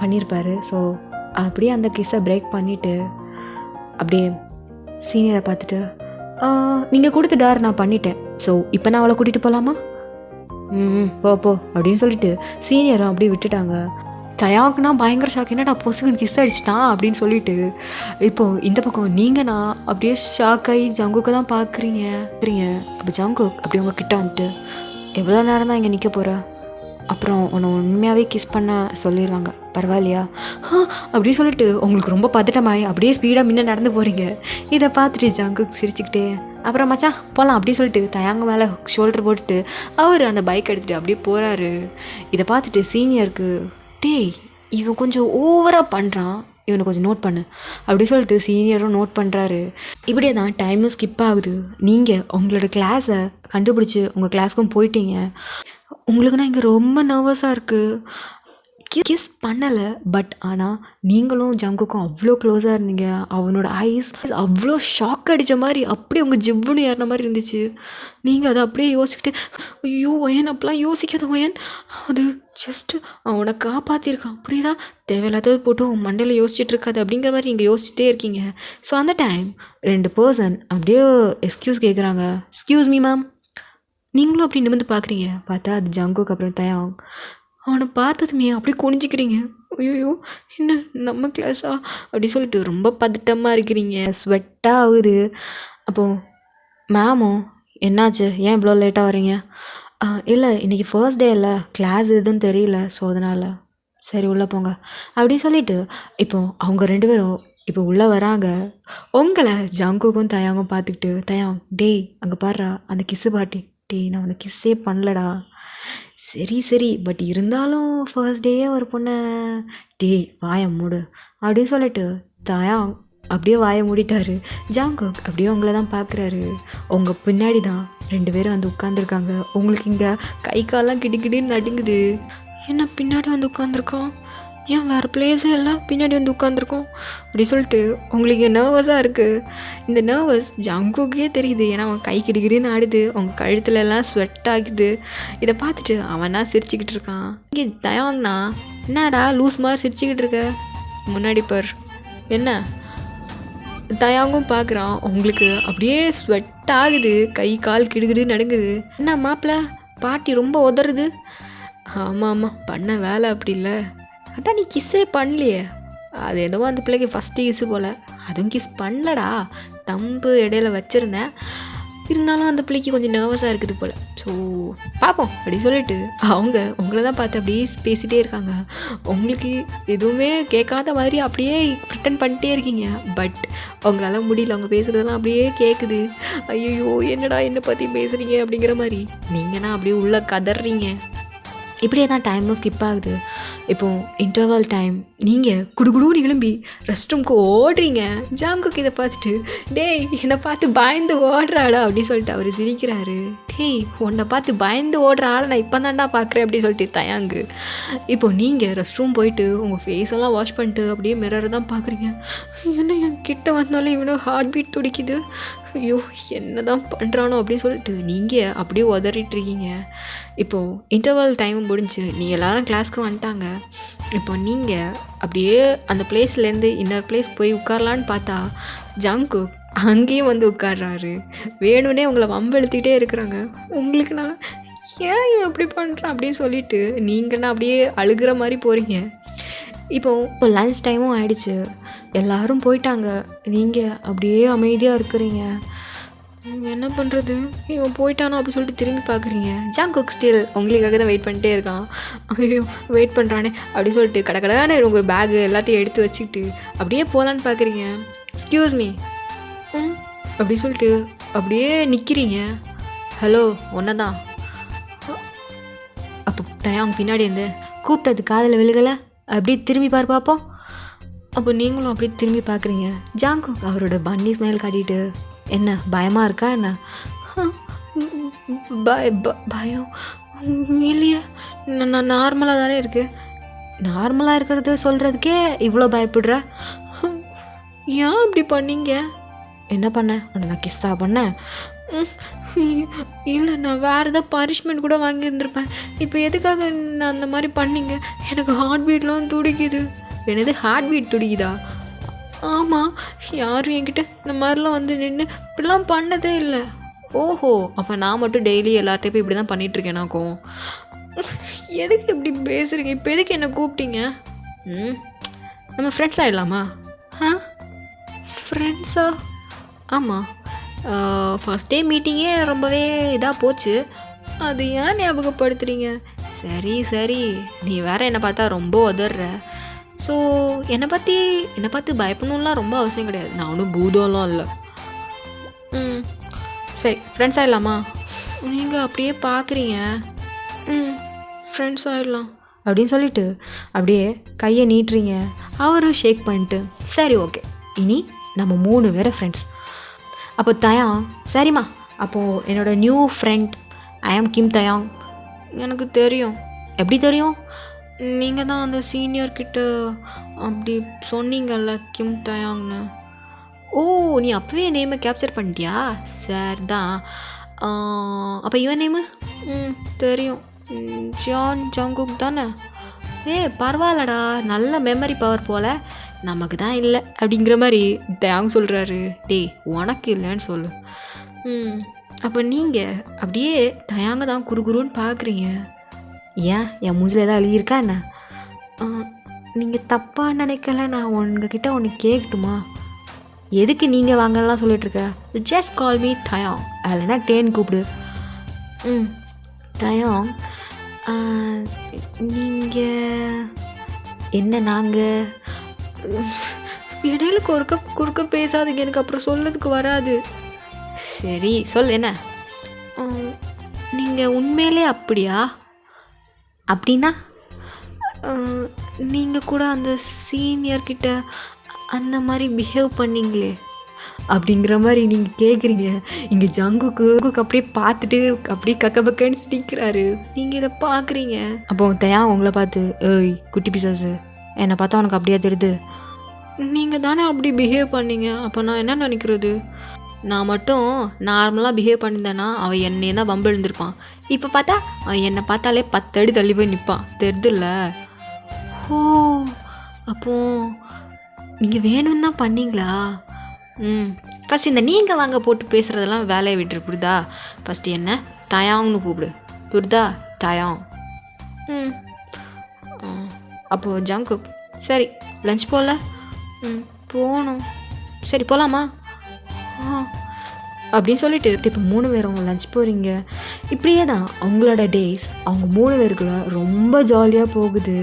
பண்ணியிருப்பார். ஸோ அப்படியே அந்த கிஸ்ஸை பிரேக் பண்ணிவிட்டு அப்படியே சீனியரை பார்த்துட்டு, நீங்கள் கொடுத்த டார் நான் பண்ணிட்டேன், ஸோ இப்போ நான் அவளை கூட்டிகிட்டு போகலாமா? போ அப்படின்னு சொல்லிட்டு சீனியரும் அப்படியே விட்டுட்டாங்க. தயாக்குனா பயங்கர ஷாக், என்னடா பொசுக்குன்னு கிஸ் அடிச்சிட்டான் அப்படின்னு சொல்லிட்டு. இப்போது இந்த பக்கம் நீங்கள் நான் அப்படியே ஷாக் ஆகி ஜங்குக்கை தான் பார்க்குறீங்க. அப்போ ஜங்குக் அப்படி உங்கள் கிட்ட வந்துட்டு, எவ்வளோ நேரம் தான் இங்கே நிற்க போகிற, அப்புறம் உன்னை உண்மையாகவே கிஸ் பண்ண சொல்லிடுவாங்க, பரவாயில்லையா அப்படின்னு சொல்லிட்டு உங்களுக்கு ரொம்ப பதட்டமாயி அப்படியே ஸ்பீடாக முன்ன நடந்து போகிறீங்க. இதை பார்த்துட்டு ஜங்குக் சிரிச்சுக்கிட்டே, அப்புறம் மச்சான் போகலாம் அப்படின்னு சொல்லிட்டு தயாங்க மேலே ஷோல்டர் போட்டுட்டு அவர் அந்த பைக் எடுத்துகிட்டு அப்படியே போகிறாரு. இதை பார்த்துட்டு சீனியருக்கு, டேய் இவன் கொஞ்சம் ஓவராக பண்ணுறான், இவனை கொஞ்சம் நோட் பண்ணு அப்படி சொல்லிட்டு சீனியரும் நோட் பண்ணுறாரு. இப்படியே தான் டைமும் ஸ்கிப் ஆகுது. நீங்கள் உங்களோட கிளாஸை கண்டுபிடிச்சி உங்கள் கிளாஸ்க்கும் போயிட்டீங்க. உங்களுக்குன்னா இங்கே ரொம்ப நர்வஸாக இருக்குது. கிஸ் பண்ணலை, பட் ஆனால் நீங்களும் ஜங்குக்கும் அவ்வளோ க்ளோஸாக இருந்தீங்க. அவனோட ஐஸ் அவ்வளோ ஷாக் அடித்த மாதிரி அப்படியே உங்கள் ஜிவ்வுன்னு ஏறின மாதிரி இருந்துச்சு. நீங்கள் அதை அப்படியே யோசிச்சுக்கிட்டு, ஐயோ ஒயன் அப்பெல்லாம் யோசிக்காத ஒயன், அது ஜஸ்ட்டு அவனை காப்பாற்றிருக்கான் புரியுதா, தேவையில்லாதது போட்டு உன் மண்டையில் யோசிச்சுட்டு இருக்காது அப்படிங்கிற மாதிரி நீங்கள் யோசிச்சுட்டே இருக்கீங்க. ஸோ அந்த டைம் 2 பர்சன் அப்படியே எக்ஸ்கியூஸ் கேட்குறாங்க. Excuse me ma'am. நீங்களும் அப்படி நிமிர்ந்து பார்க்குறீங்க. பார்த்தா அது ஜங்குக்கு அப்புறம் தயாங். அவனை பார்த்ததுமே அப்படியே குனிஞ்சிக்கிறீங்க. ஐயோ என்ன நம்ம கிளாஸா அப்படி சொல்லிட்டு ரொம்ப பதட்டமாக இருக்கிறீங்க, ஸ்வெட்டாக ஆகுது. அப்போது மேமும், என்னாச்சு, ஏன் இவ்வளோ லேட்டாக வரீங்க? இல்லை இன்றைக்கி ஃபர்ஸ்ட் டே இல்லை, கிளாஸ் எதுவும் தெரியல, ஸோ அதனால். சரி உள்ளே போங்க அப்படின்னு சொல்லிட்டு இப்போது அவங்க 2 பேரும் இப்போ உள்ளே வராங்க. உங்களை ஜங்குக்கும் தயாங்கும் பார்த்துக்கிட்டு, தயாங் டேய் அங்கே பாடுறா அந்த கிஸ்ஸு பாட்டி, டேய் நான் உனக்கு கிஸ்ஸே பண்ணலடா. சரி பட் இருந்தாலும் ஃபர்ஸ்ட் டேயே ஒரு பொண்ணை, டேய் வாயை மூடு அப்படின்னு சொல்லிட்டு தயாங் அப்படியே வாயை மூடிட்டாரு. ஜங்குக் அப்படியே உங்களை தான் பார்க்குறாரு. உங்கள் பின்னாடி தான் 2 பேரும் வந்து உட்காந்துருக்காங்க. உங்களுக்கு இங்கே கை காலெலாம் கிடிக்கிடின்னு நடுங்குது. என்ன பின்னாடி வந்து உட்காந்துருக்கோம், ஏன் வேறு பிளேஸே எல்லாம் பின்னாடி வந்து உட்காந்துருக்கோம் அப்படி சொல்லிட்டு உங்களுக்கு நர்வஸாக இருக்குது. இந்த நர்வஸ் ஜங்குக்கே தெரியுது, ஏன்னா அவன் கை கிடிக்கிடின்னு ஆடுது, அவங்க கழுத்துல எல்லாம் ஸ்வெட் ஆகுது. இதை பார்த்துட்டு அவனா சிரிச்சுக்கிட்டு இருக்கான். இங்கே தயாங்னா, என்னடா லூஸ் மாதிரி சிரிச்சுக்கிட்டு இருக்க, முன்னாடி பார் என்ன. தயாங்கும் பார்க்குறான். உங்களுக்கு அப்படியே ஸ்வெட் ஆகுது, கை கால் கிடுகிடு நடுங்குது. என்ன மாப்பிள்ள பாட்டி ரொம்ப உதறுது? ஆமாம் பண்ண வேலை அப்படி இல்லை, அதான் நீ கிஸ்ஸே பண்ணலையே. அது ஏதோ அந்த பிள்ளைக்கு ஃபஸ்ட்டு கிஸ்ஸு போல், அதுவும் கிஸ் பண்ணலடா, தம்பு இடையில வச்சுருந்தேன், இருந்தாலும் அந்த பிள்ளைக்கு கொஞ்சம் நர்வஸாக இருக்குது போல், ஸோ பார்ப்போம் அப்படி சொல்லிட்டு அவங்க உங்களை தான் பார்த்து அப்படியே பேசிகிட்டே இருக்காங்க. உங்களுக்கு எதுவுமே கேட்காத மாதிரி அப்படியே ப்ரிட்டன் பண்ணிட்டே இருக்கீங்க. பட் அவங்களால முடியல, அவங்க பேசுகிறதெல்லாம் அப்படியே கேட்குது. ஐயோ என்னடா என்னை பற்றி பேசுகிறீங்க அப்படிங்கிற மாதிரி நீங்கன்னா அப்படியே உள்ளே கதறீங்க. இப்படியே தான் டைமும் ஸ்கிப் ஆகுது. இப்போது இன்டர்வல் டைம். நீங்கள் குடுகுடுன்னு கிளம்பி ரெஸ்ட் ரூம்க்கு ஓடுறீங்க. ஜங்குக்கு இதை பார்த்துட்டு, டேய் என்னை பார்த்து பயந்து ஓடுறாடா அப்படின்னு சொல்லிட்டு அவர் சிரிக்கிறாரு. டேய் உன்னை பார்த்து பயந்து ஓடுற ஆள் நான் இப்போ தான்டா பார்க்குறேன் அப்படின்னு சொல்லிட்டு தயாங்கு. இப்போது நீங்கள் ரெஸ்ட் ரூம் போயிட்டு உங்கள் ஃபேஸெல்லாம் வாஷ் பண்ணிட்டு அப்படியே மிரரை தான் பார்க்குறீங்க. என்ன என் கிட்ட வந்தாலும் இவனோ ஹார்ட் பீட் துடிக்குது, ஐயோ என்ன தான் பண்ணுறானோ அப்படின்னு சொல்லிட்டு நீங்கள் அப்படியே உதறிட்டுருக்கீங்க. இப்போது இன்டர்வல் டைம் முடிஞ்சு நீங்கள் எல்லோரும் கிளாஸ்க்கு வந்துட்டாங்க. இப்போ நீங்கள் அப்படியே அந்த பிளேஸ்லேருந்து இன்னொரு பிளேஸ் போய் உட்காரலான்னு பார்த்தா ஜங்குக் அங்கேயும் வந்து உட்கார்றாரு. வேணும்னே உங்களை வம்பெழுத்திக்கிட்டே இருக்கிறாங்க. உங்களுக்கு நான் ஏன் இவன் அப்படி பண்ணுறான் அப்படின்னு சொல்லிட்டு நீங்கன்னா அப்படியே அழுகிற மாதிரி போகிறீங்க. இப்போ லன்ச் டைமும் ஆயிடுச்சு, எல்லோரும் போயிட்டாங்க. நீங்கள் அப்படியே அமைதியாக இருக்கிறீங்க. என்ன பண்ணுறது, இவன் போயிட்டானோ அப்படி சொல்லிட்டு திரும்பி பார்க்குறீங்க. ஜங்குக் ஸ்டில் உங்களுக்காக தான் வெயிட் பண்ணிட்டே இருக்கான். ஐயோ வெயிட் பண்ணுறானே அப்படி சொல்லிட்டு கடை உங்கள் பேகு எல்லாத்தையும் எடுத்து வச்சுக்கிட்டு அப்படியே போகலான்னு பார்க்குறீங்க. எக்ஸ்கியூஸ் மீ அப்படி சொல்லிட்டு அப்படியே நிற்கிறீங்க. ஹலோ ஒன்றை தான். அப்போ தயாங் பின்னாடி இருந்து கூப்பிட்டது காதில் விழுகலை, அப்படியே திரும்பி பார்ப்போம். அப்போ நீங்களும் அப்படியே திரும்பி பார்க்குறீங்க. ஜங்குக் அவரோட பன்னி ஸ்மைல் காட்டிட்டு, என்ன பயமாக இருக்கா என்ன? பயம் இல்லையா, நான் நார்மலாக தானே இருக்கு. நார்மலாக இருக்கிறது சொல்கிறதுக்கே இவ்வளோ பயப்படுற? ஏன் இப்படி பண்ணீங்க? என்ன பண்ணேன்? உன்னை நான் கிஸ்ஸா பண்ணேன்? இல்லை, நான் வேறு ஏதாவது பனிஷ்மெண்ட் கூட வாங்கியிருந்துருப்பேன். இப்போ எதுக்காக நான் அந்த மாதிரி பண்ணீங்க? எனக்கு ஹார்ட் பீட்லாம் துடிக்குது. என்னது ஹார்ட் பீட் துடிக்குதா? ஆமாம், யாரும் என்கிட்ட இந்த மாதிரிலாம் வந்து நின்று இப்படிலாம் பண்ணதே இல்லை. ஓஹோ, அப்போ நான் மட்டும் டெய்லி எல்லார்ட்டையும் இப்படி தான் பண்ணிகிட்ருக்கேனாக்கும். எதுக்கு இப்படி பேசுகிறீங்க? இப்போ எதுக்கு என்னை கூப்பிட்டீங்க? நம்ம ஃப்ரெண்ட்ஸ் ஆகிடலாமா? ஃப்ரெண்ட்ஸா? ஆமாம், ஃபஸ்ட் டே மீட்டிங்கே ரொம்பவே இதாக போச்சு. அது ஏன் ஞாபகப்படுத்துகிறீங்க? சரி, நீ வேற என்னை பார்த்தா ரொம்ப உதற. ஸோ என்னை பார்த்து பயப்படணும்லாம் ரொம்ப அவசியம் கிடையாது. நான் ஒன்றும் பூதம்லாம் இல்லை. சரி, ஃப்ரெண்ட்ஸ் ஆகிடலாமா? நீங்கள் அப்படியே பார்க்குறீங்க. ஃப்ரெண்ட்ஸ் ஆகிடலாம் அப்படின்னு சொல்லிட்டு அப்படியே கையை நீட்டுறீங்க. அவரும் ஷேக் பண்ணிட்டு சரி ஓகே, இனி நம்ம 3 பேரை ஃப்ரெண்ட்ஸ். அப்போ தயாங், சரிம்மா, அப்போது என்னோடய நியூ ஃப்ரெண்ட் ஐ ஆம் கிம் தயாங். எனக்கு தெரியும். எப்படி தெரியும்? நீங்கள் தான் அந்த சீனியர்கிட்ட அப்படி சொன்னீங்கல்ல கிம் தயாங்னு. ஓ, நீ அப்போவே நேமை கேப்சர் பண்ணிட்டியா? சார் தான். அப்போ இவன் நேமு? தெரியும், ஜான் ஜங்குக் தானே. பரவாயில்லடா, நல்ல மெமரி பவர் போல். நமக்கு தான் இல்லை அப்படிங்கிற மாதிரி தயாங் சொல்கிறாரு. டேய், உனக்கு இல்லைன்னு சொல்லு. அப்போ நீங்கள் அப்படியே தயாங்க தான் குறுகுறுன்னு பார்க்குறீங்க. ஏன் என் மூஞ்சில் ஏதாவது எழுதியிருக்கா என்ன? நீங்கள் தப்பாக நினைக்கல. நான் உங்ககிட்ட ஒன்று கேட்கட்டுமா? எதுக்கு நீங்கள் வாங்கலாம் சொல்லிட்டுருக்க? ஜஸ்ட் கால் மீ தயாங், இல்லைன்னா டேன் கூப்பிடு. தயாங், நீங்கள் என்ன? நாங்கள் இடையில குறுக்க பேசாதீங்க, எனக்கு அப்புறம் சொல்லதுக்கு வராது. சரி சொல், என்ன? நீங்கள் உண்மையிலே அப்படியா? அப்படின்னா நீங்கள் கூட அந்த சீனியர்கிட்ட அந்த மாதிரி பிஹேவ் பண்ணிங்களே அப்படிங்கிற மாதிரி நீங்கள் கேட்குறீங்க. இங்கே ஜங்குக்கு அப்படியே பார்த்துட்டு அப்படியே கக்கபக்கன்னு சிரிக்கிறாரு. நீங்கள் இதை பார்க்குறீங்க. அப்போ தயாங் உங்களை பார்த்து, ஏய் குட்டி பிசாசு, என்னை பார்த்தா உனக்கு அப்படியே தெரியுது? நீங்கள் தானே அப்படி பிஹேவ் பண்ணீங்க. அப்போ நான் என்ன நினைக்கிறது? நான் மட்டும் நார்மலாக பிஹேவ் பண்ணியிருந்தேன்னா அவன் என்னையே தான் வம்பு எழுந்திருப்பான். இப்போ பார்த்தா அவன் என்னை பார்த்தாலே 10 அடி தள்ளி போய் நிற்பான். தெரியுதுல்ல? ஓ, அப்போது நீங்கள் வேணும்னு தான் பண்ணீங்களா? ஃபஸ்ட் இந்த நீங்கள் வாங்க போட்டு பேசுகிறதெல்லாம் வேலையை விட்டுரு, புரியுதா? ஃபஸ்ட்டு என்ன தயாங்னு கூப்பிடு, புரியுதா? தயாங். அப்போது ஜங்குக், சரி லஞ்ச் போகல? போகணும். சரி போகலாமா? அப்படின்னு சொல்லிட்டு இப்போ 3 பேரும் லஞ்ச் போகிறீங்க. இப்படியே தான் அவங்களோட டேஸ் அவங்க 3 பேருக்குள்ள ரொம்ப ஜாலியாக போகுது.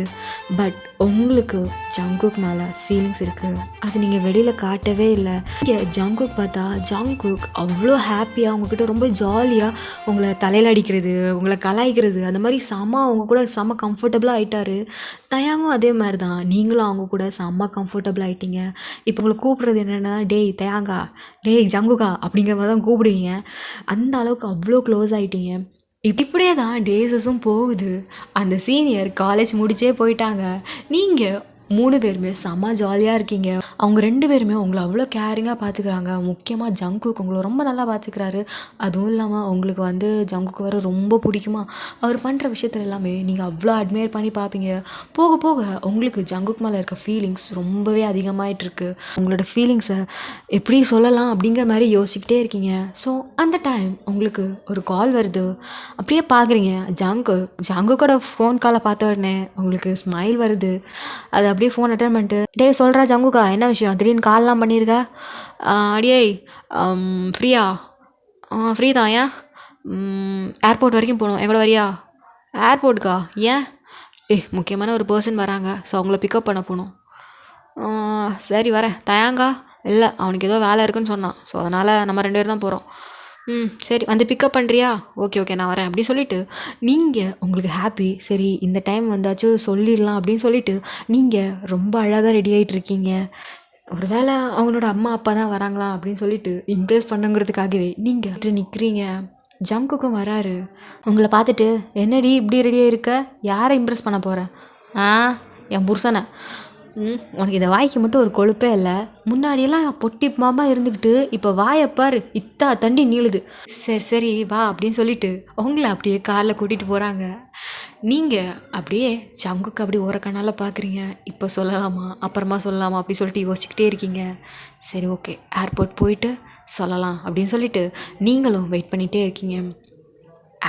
பட் உங்களுக்கு ஜங்குக் மேலே ஃபீலிங்ஸ் இருக்குது. அது நீங்கள் வெளியில் காட்டவே இல்லை. இங்கே ஜங்குக் பார்த்தா ஜங்குக் அவ்வளோ ஹாப்பியாக உங்ககிட்ட ரொம்ப ஜாலியாக உங்களை தலையில் அடிக்கிறது, உங்களை கலாய்க்கிறது, அந்த மாதிரி அவங்க கூட செம்ம கம்ஃபர்டபுளாக ஆகிட்டாரு. தயாங்கும் அதே மாதிரி தான், நீங்களும் அவங்க கூட செம்ம கம்ஃபர்டபுள் ஆகிட்டீங்க. இப்போ உங்களை கூப்பிட்றது என்னென்னா, டேய் தயாங்கா, டேய் ஜங்குகா அப்படிங்கிற மாதிரி தான் கூப்பிடுவீங்க. அந்த அளவுக்கு அவ்வளோ க்ளோஸ் ஆகிட்டீங்க. இப்படியே தான் டேஸஸும் போகுது. அந்த சீனியர் காலேஜ் முடிச்சே போயிட்டாங்க. நீங்கள் 3 பேருமே செம்ம ஜாலியாக இருக்கீங்க. அவங்க 2 பேருமே உங்களை அவ்வளோ கேரிங்காக பார்த்துக்கிறாங்க. முக்கியமாக ஜங்குக் உங்களை ரொம்ப நல்லா பார்த்துக்கிறாரு. அதுவும் இல்லாமல் உங்களுக்கு வந்து ஜங்குக் வர ரொம்ப பிடிக்குமா. அவர் பண்ணுற விஷயத்துல எல்லாமே நீங்கள் அவ்வளோ அட்மையர் பண்ணி பார்ப்பீங்க. போக போக உங்களுக்கு ஜங்குக் மேலே இருக்க ஃபீலிங்ஸ் ரொம்பவே அதிகமாகிட்டுருக்கு. உங்களோட ஃபீலிங்ஸை எப்படி சொல்லலாம் அப்படிங்கிற மாதிரி யோசிக்கிட்டே இருக்கீங்க. ஸோ அந்த டைம் உங்களுக்கு ஒரு கால் வருது. அப்படியே பார்க்குறீங்க, ஜங்குக்கோட ஃபோன் காலை பார்த்த உடனே உங்களுக்கு ஸ்மைல் வருது. அது அப்படியே ஃபோன் அட்டன் பண்ணிட்டு, டே சொல்கிறா ஜங்குக்கா, என்ன விஷயம் திடீர்னு கால்லாம் பண்ணியிருக்க? அடியே ஃப்ரீயா? ஃப்ரீ தான். ஏன்? ஏர்போர்ட் வரைக்கும் போகணும், எங்கூட வரியா? ஏர்போர்ட்டுக்கா? ஏன்? முக்கியமான ஒரு பர்சன் வராங்க, ஸோ அவங்கள பிக்கப் பண்ண போகணும். சரி வரேன். தயாங்கா? இல்லை, அவனுக்கு ஏதோ வேலை இருக்குன்னு சொன்னான், ஸோ அதனால் நம்ம 2 பேர் தான் போகிறோம். சரி வந்து பிக்கப் பண்ணுறியா? ஓகே நான் வரேன் அப்படி சொல்லிவிட்டு நீங்கள் உங்களுக்கு ஹாப்பி. சரி இந்த டைம் வந்தாச்சும் சொல்லிடலாம் அப்படின்னு சொல்லிவிட்டு நீங்கள் ரொம்ப அழகாக ரெடி ஆகிட்டு இருக்கீங்க. ஒருவேளை அவங்களோட அம்மா அப்பா தான் வராங்களா அப்படின்னு சொல்லிட்டு இம்ப்ரெஸ் பண்ணுங்கிறதுக்காகவே நீங்கள் நிற்கிறீங்க. ஜங்குக்கும் வராரு. உங்களை பார்த்துட்டு, என்னடி இப்படி ரெடியாக இருக்க, யாரை இம்ப்ரெஸ் பண்ண போகிற? ஆ, என் புருஷனை. உனக்கு இந்த வாய்க்கு மட்டும் ஒரு கொழுப்பே இல்லை. முன்னாடியெல்லாம் பொட்டி மாமா இருந்துக்கிட்டு இப்போ வாயப்பாரு இத்தா தண்டி நீளுது. சரி சரி வா அப்படின்னு சொல்லிட்டு உங்களை அப்படியே காரில் கூட்டிகிட்டு போகிறாங்க. நீங்கள் அப்படியே ஜங்குக்கு அப்படி ஓரக்கண்ணால் பார்க்குறீங்க. இப்போ சொல்லலாமா அப்புறமா சொல்லலாமா அப்படி சொல்லிட்டு யோசிச்சுக்கிட்டே இருக்கீங்க. சரி ஓகே, ஏர்போர்ட் போயிட்டு சொல்லலாம் அப்படின்னு சொல்லிட்டு நீங்களும் வெயிட் பண்ணிகிட்டே இருக்கீங்க.